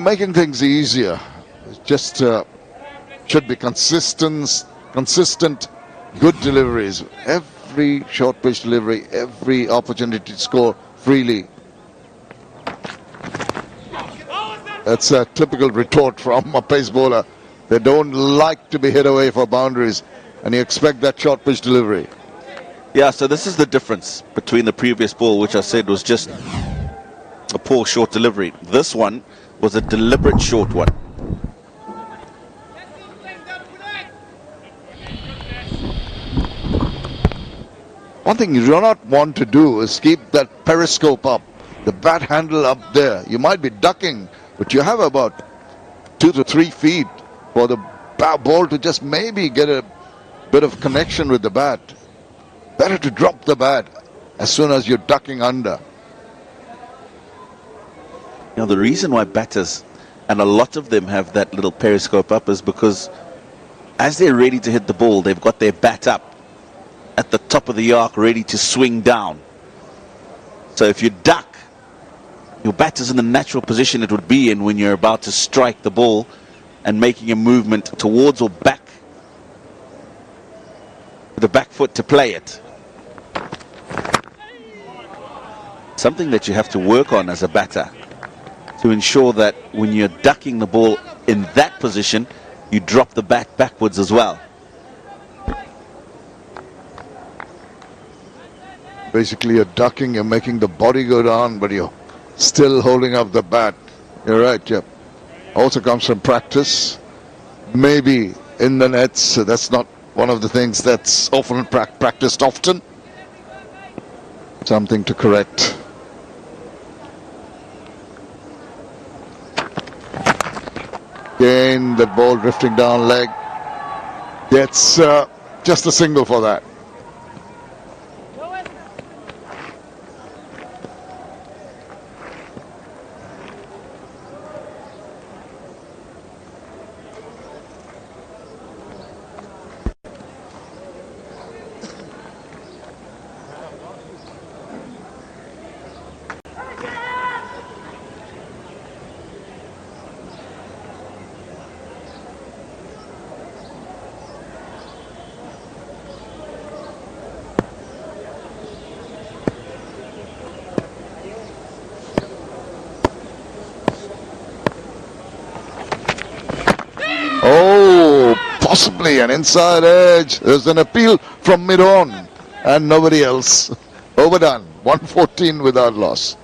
Making things easier. Just should be consistent, good deliveries. Every short pitch delivery, every opportunity to score freely. That's a typical retort from a pace bowler. They don't like to be hit away for boundaries, and you expect that short pitch delivery. Yeah, so this is the difference between the previous ball, which I said was just a poor short delivery. This one was a deliberate short one. One thing you do not want to do is keep that periscope up, the bat handle up there. You might be ducking, but you have about 2 to 3 feet for the ball to just maybe get a bit of connection with the bat. Better to drop the bat as soon as you're ducking under. You know, the reason why batters, and a lot of them have that little periscope up, is because as they're ready to hit the ball, they've got their bat up at the top of the arc ready to swing down. So if you duck, your bat is in the natural position it would be in when you're about to strike the ball and making a movement towards or back, with the back foot to play it. Something that you have to work on as a batter, to ensure that when you're ducking the ball in that position, you drop the bat backwards as well. Basically, you're ducking, you're making the body go down, but you're still holding up the bat. You're right, yep. Also comes from practice. Maybe in the nets, that's not one of the things that's often practiced often. Something to correct. Again, that ball drifting down leg. Gets just a single for that. Oh, possibly an inside edge. There's an appeal from mid-on and nobody else. Overdone. 114 without loss.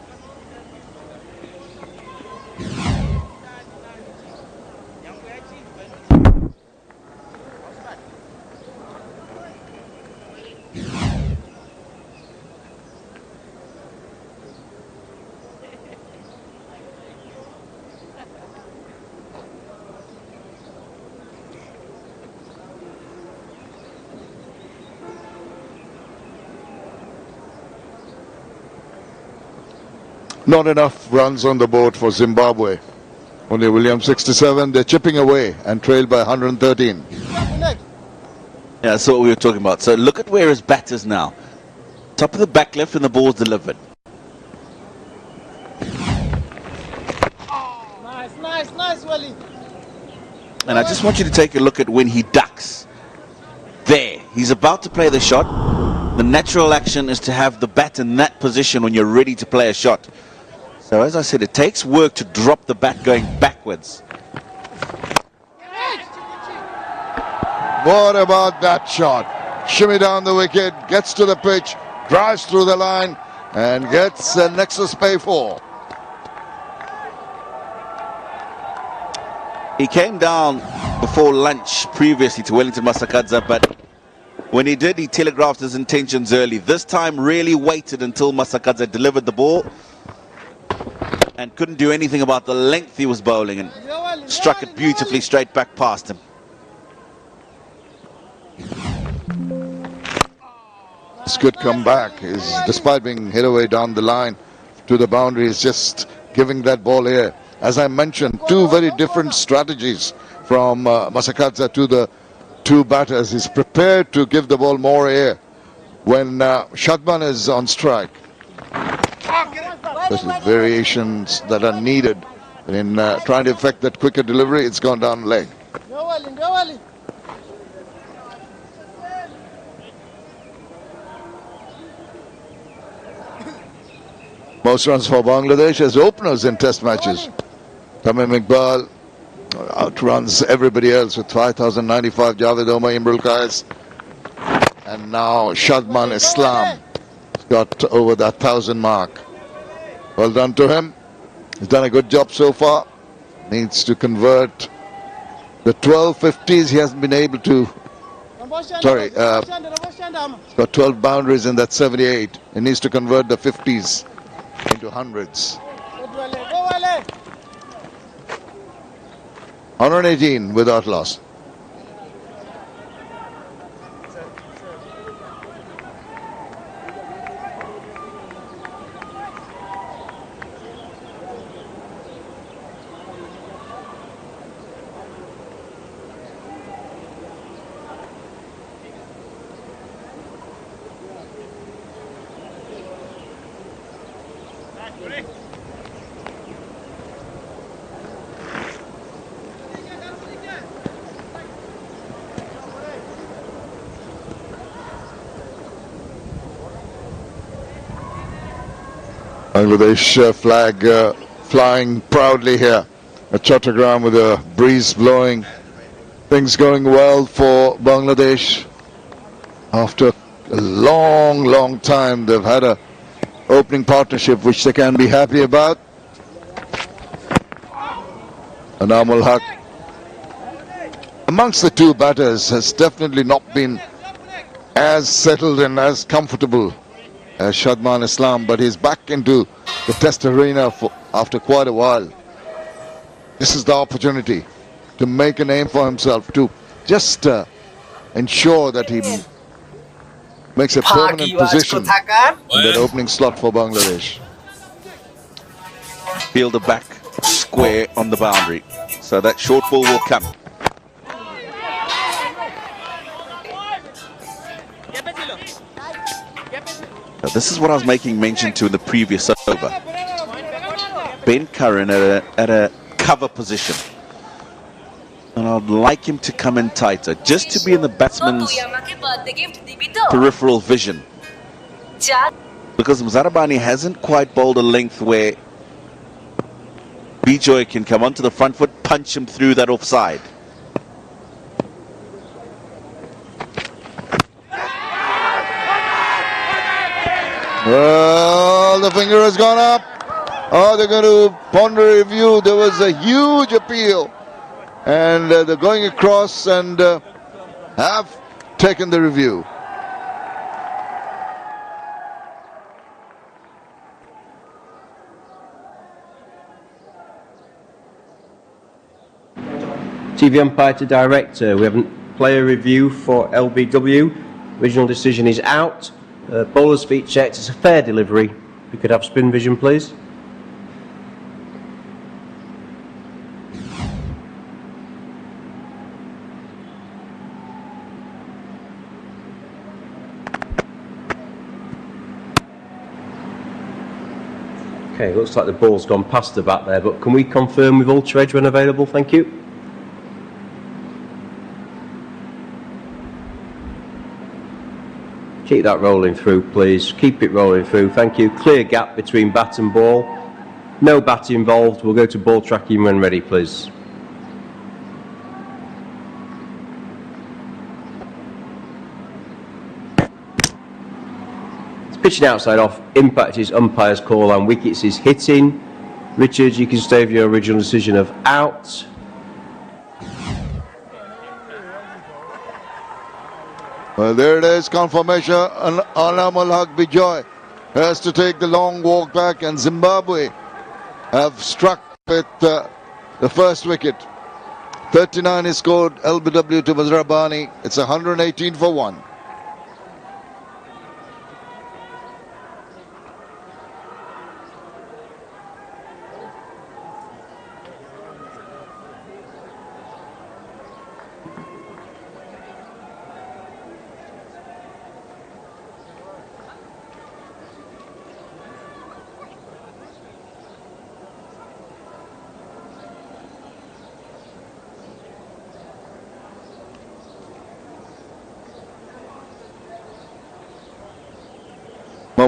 Not enough runs on the board for Zimbabwe. Only Williams 67. They're chipping away and trailed by 113. Yeah, that's what we were talking about. So look at where his bat is now. Top of the back left and the ball's delivered. Nice, Wally. And I just want you to take a look at when he ducks. There, he's about to play the shot. The natural action is to have the bat in that position when you're ready to play a shot. So as I said, it takes work to drop the bat going backwards. What about that shot? Shimmy down the wicket, gets to the pitch, drives through the line, and gets a Nexus pay for. He came down before lunch previously to Wellington Masakadza, but when he did, he telegraphed his intentions early. This time really waited until Masakadza delivered the ball and couldn't do anything about the length he was bowling, and struck it beautifully straight back past him. This good comeback is, despite being hit away down the line to the boundary, is just giving that ball air. As I mentioned, two very different strategies from Masakadza to two batters. He's prepared to give the ball more air when Shadman is on strike. There's variations that are needed in trying to effect that quicker delivery. It's gone down leg. Most runs for Bangladesh as openers in test matches. Tamim Iqbal outruns everybody else with 5,095. Javed Omar, Imrul Qais, and now Shadman Islam got over that 1,000 mark. Well done to him. He's done a good job so far. Needs to convert the 12 50s. He hasn't been able to. Sorry, he's got 12 boundaries in that 78. He needs to convert the 50s into hundreds. 118 without loss. Bangladesh flag flying proudly here at Chittagong with a breeze blowing. Things going well for Bangladesh. After a long time, they've had a opening partnership which they can be happy about. Anamul Haq amongst the two batters has definitely not been as settled and as comfortable as Shadman Islam, but he's back into the test arena after quite a while. This is the opportunity to make a name for himself, to just ensure that he makes a permanent position in that opening slot for Bangladesh. Fielder back square on the boundary, so that short ball will come. Now, this is what I was making mention to in the previous over. Ben Curran at a cover position, and I'd like him to come in tighter, just to be in the batsman's peripheral vision, because Mzarabani hasn't quite bowled a length where Bijoy can come onto the front foot, punch him through that offside. Well, the finger has gone up. Oh, they're going to ponder a review. There was a huge appeal, and they're going across and have taken the review. TV umpire to director. We have a player review for LBW. Original decision is out. Bowler's feet checked. It's a fair delivery. We could have spin vision, please. Okay, looks like the ball's gone past the bat there, but can we confirm with Ultra Edge when available? Thank you. Keep that rolling through, please. Keep it rolling through. Thank you. Clear gap between bat and ball. No bat involved. We'll go to ball tracking when ready, please. It's pitching outside off. Impact is umpire's call and wickets is hitting. Richard, you can stay with your original decision of out. Well, there it is, confirmation. Anamul Haq Bijoy has to take the long walk back, and Zimbabwe have struck with the first wicket. 39 is scored, LBW to Mzarabani. It's 118 for 1.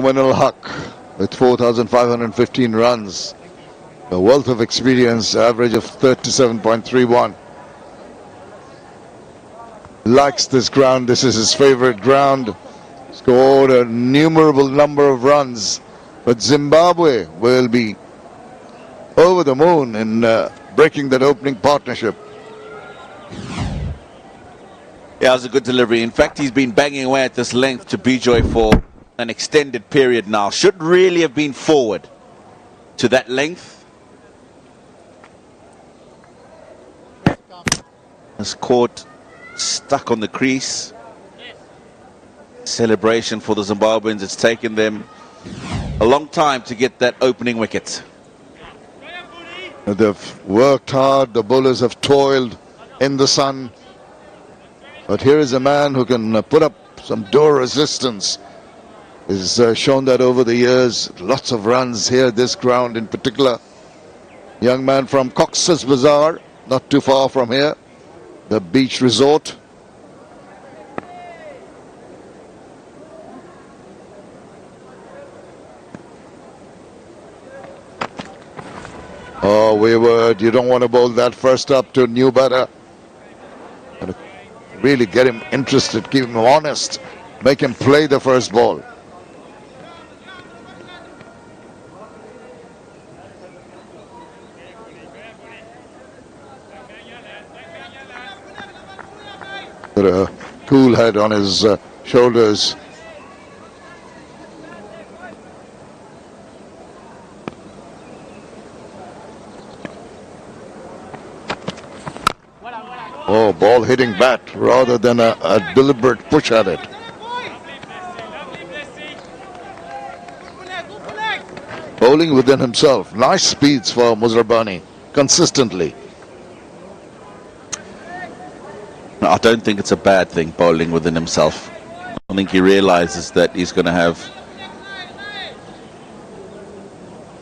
Mominul Haq with 4,515 runs. A wealth of experience, average of 37.31. Likes this ground. This is his favorite ground. Scored a numerable number of runs. But Zimbabwe will be over the moon in breaking that opening partnership. Yeah, it was a good delivery. In fact, he's been banging away at this length to Bijoy for an extended period now. Should really have been forward to that length. Has caught stuck on the crease. Celebration for the Zimbabweans. It's taken them a long time to get that opening wicket. They've worked hard. The bowlers have toiled in the sun. But here is a man who can put up some door resistance. He's shown that over the years. Lots of runs here, this ground in particular. Young man from Cox's Bazar, not too far from here. The beach resort. Oh, wayward. You don't want to bowl that first up to new batter. Really get him interested, keep him honest, make him play the first ball. Got a cool head on his shoulders. Oh, ball hitting bat rather than a deliberate push at it. Bowling within himself. Nice speeds for Muzrabani, consistently. I don't think it's a bad thing, bowling within himself. I think he realizes that he's going to have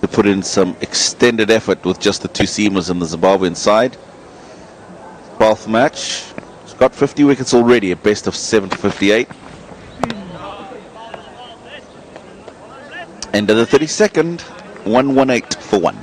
to put in some extended effort with just the two seamers on the Zimbabwean side. 12th match. He's got 50 wickets already, a best of 7 to 58. End of the 32nd, 118 for 1.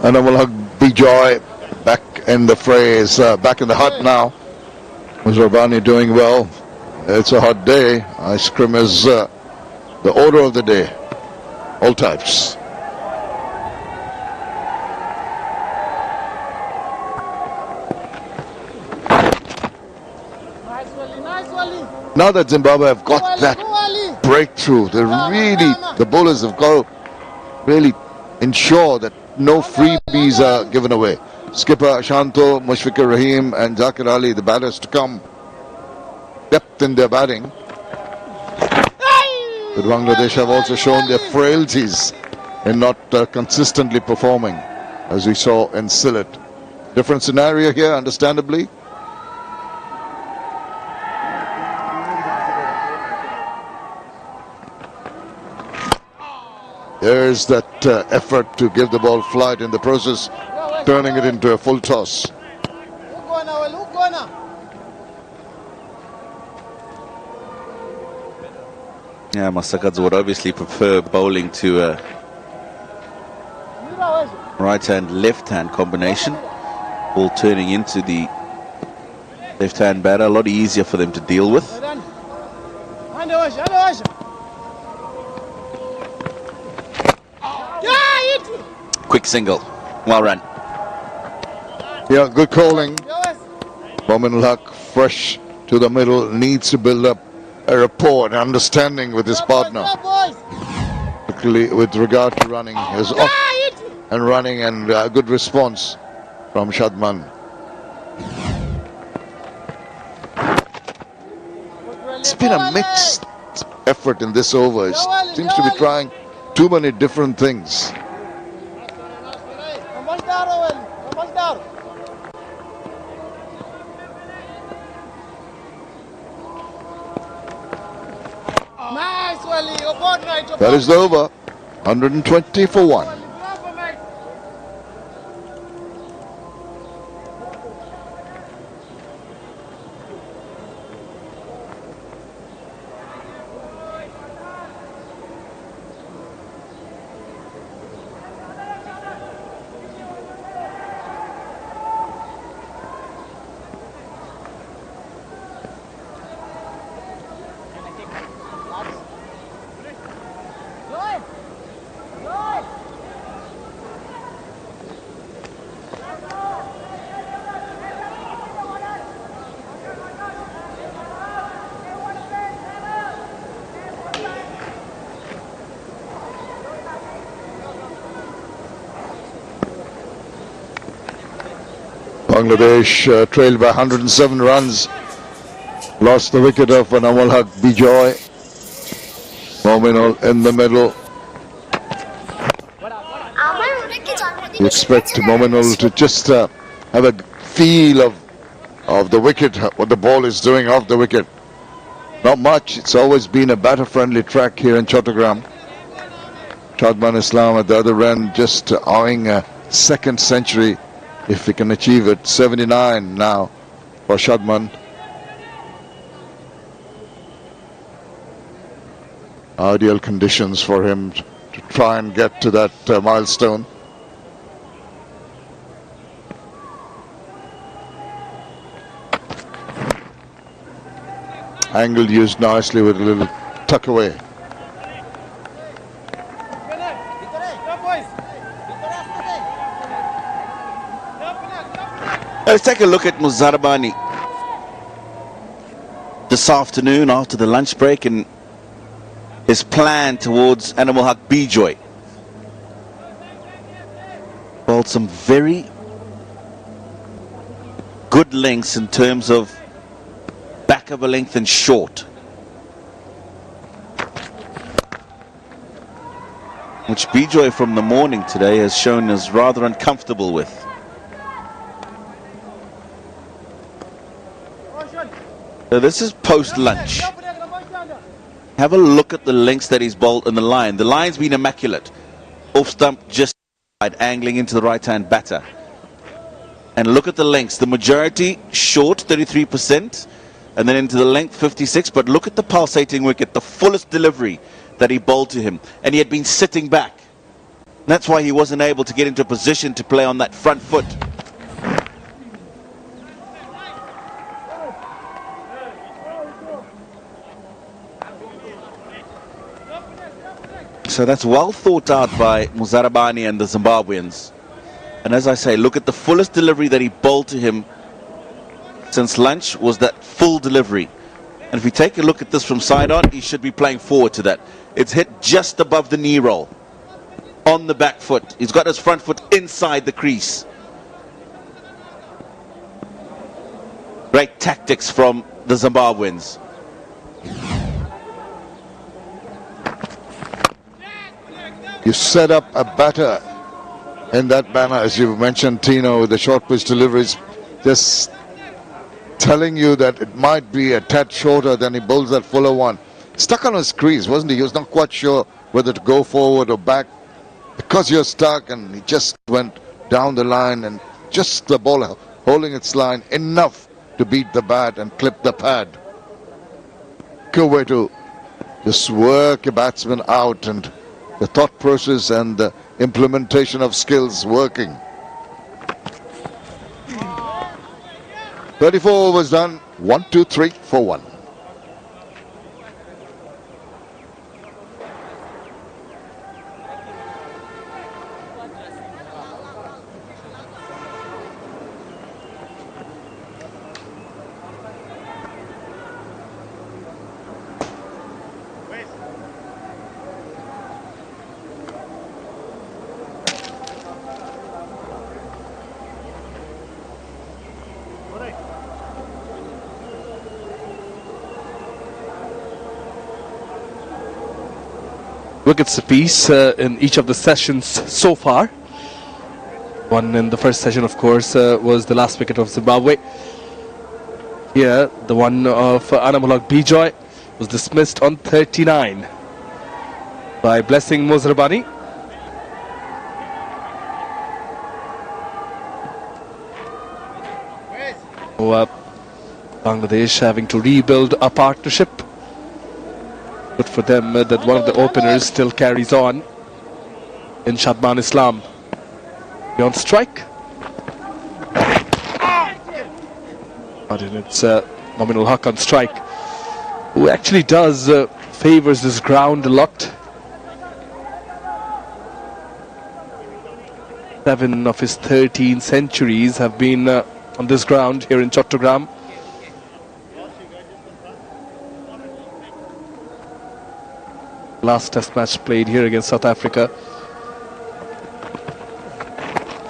And Bijoy back in the phrase, back in the hut now. Muzrabani doing well. It's a hot day. Ice cream is the order of the day. All types. Now that Zimbabwe have got that breakthrough, the bowlers have got to really ensure that no freebies are given away. Skipper Ashanto, Mushfiqur Rahim and Zakir Ali, the batters to come. Depth in their batting. But Bangladesh have also shown their frailties in not consistently performing, as we saw in Sylhet. Different scenario here, understandably. There's that effort to give the ball flight, in the process turning it into a full toss. Yeah, Masakads would obviously prefer bowling to a right-hand, left-hand combination. Ball turning into the left-hand batter, a lot easier for them to deal with. Quick single. Well run. Yeah, good calling. Mominul Haq, fresh to the middle, needs to build up a rapport and understanding with his partner. Particularly with regard to running. He was off and running, and a good response from Shadman. been a mixed effort in this over. It seems to be trying too many different things. That is the over. 120 for 1. Bangladesh trailed by 107 runs. Lost the wicket of Namal Haq Bijoy. Mominul in the middle. You expect Mominul to just have a feel of the wicket, what the ball is doing off the wicket. Not much. It's always been a batter-friendly track here in Chittagong. Shadman Islam at the other end, just eyeing a second century if he can achieve it. 79 now for Shadman. Ideal conditions for him to try and get to that milestone. Angle used nicely with a little tuck away. Let's take a look at Muzarabani this afternoon after the lunch break and his plan towards Namal Haq Bijoy. Well, some very good lengths in terms of back of a length and short, which Bijoy from the morning today has shown is rather uncomfortable with. So this is post-lunch. Have a look at the lengths that he's bowled in the line. The line's been immaculate. Off stump just side, angling into the right-hand batter. And look at the lengths. The majority short, 33%. And then into the length, 56. But look at the pulsating wicket, the fullest delivery that he bowled to him. And he had been sitting back. And that's why he wasn't able to get into a position to play on that front foot. So that's well thought out by Muzarabani and the Zimbabweans. And as I say, look at the fullest delivery that he bowled to him since lunch was that full delivery. And if we take a look at this from side on, he should be playing forward to that. It's hit just above the knee roll on the back foot. He's got his front foot inside the crease. Great tactics from the Zimbabweans. You set up a batter in that manner, as you mentioned, Tino, with the short pitch deliveries, just telling you that it might be a tad shorter than he bowls that fuller one. Stuck on his crease, wasn't he? He was not quite sure whether to go forward or back. Because you're stuck, and he just went down the line, and just the ball holding its line enough to beat the bat and clip the pad. Good way to just work a batsman out, and the thought process and the implementation of skills working. 34 overs done. 1, 2, 3 for 1. wickets apiece in each of the sessions so far. One in the first session, of course, was the last wicket of Zimbabwe. Here, the one of Anamulak Bijoy was dismissed on 39 by Blessing Mozarbani. So, Bangladesh having to rebuild a partnership. Good for them that one of the openers still carries on in Shadman Islam. On strike. But it's Mominul Haq on strike, who actually does favors this ground a lot. 7 of his 13 centuries have been on this ground here in Chittagong. Last test match played here against South Africa.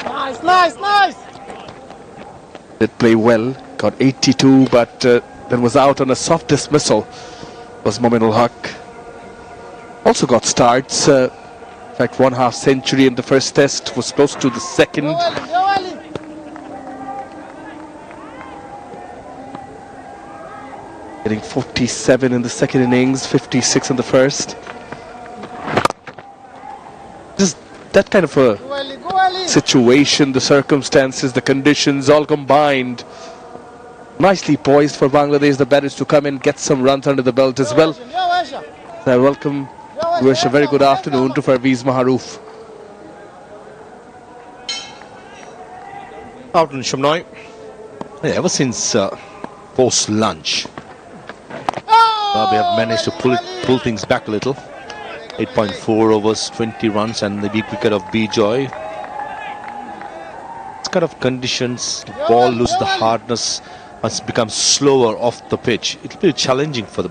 Nice, nice, nice. Did play well, got 82, but then was out on a soft dismissal. Was Mominul Haq. Also got starts. In fact, 1/2 century in the first test, was close to the second. Getting 47 in the second innings, 56 in the first. Just that kind of a situation, the circumstances, the conditions all combined. Nicely poised for Bangladesh, the batters to come in, get some runs under the belt as well. So I welcome, wish a very good afternoon to Parvez Maharouf. Afternoon, Shamnoy. Ever since post-lunch, we have managed to pull things back a little. 8.4 overs, 20 runs, and the big wicket of Bijoy. This kind of conditions, the ball loses the hardness, has become slower off the pitch. It will be challenging for the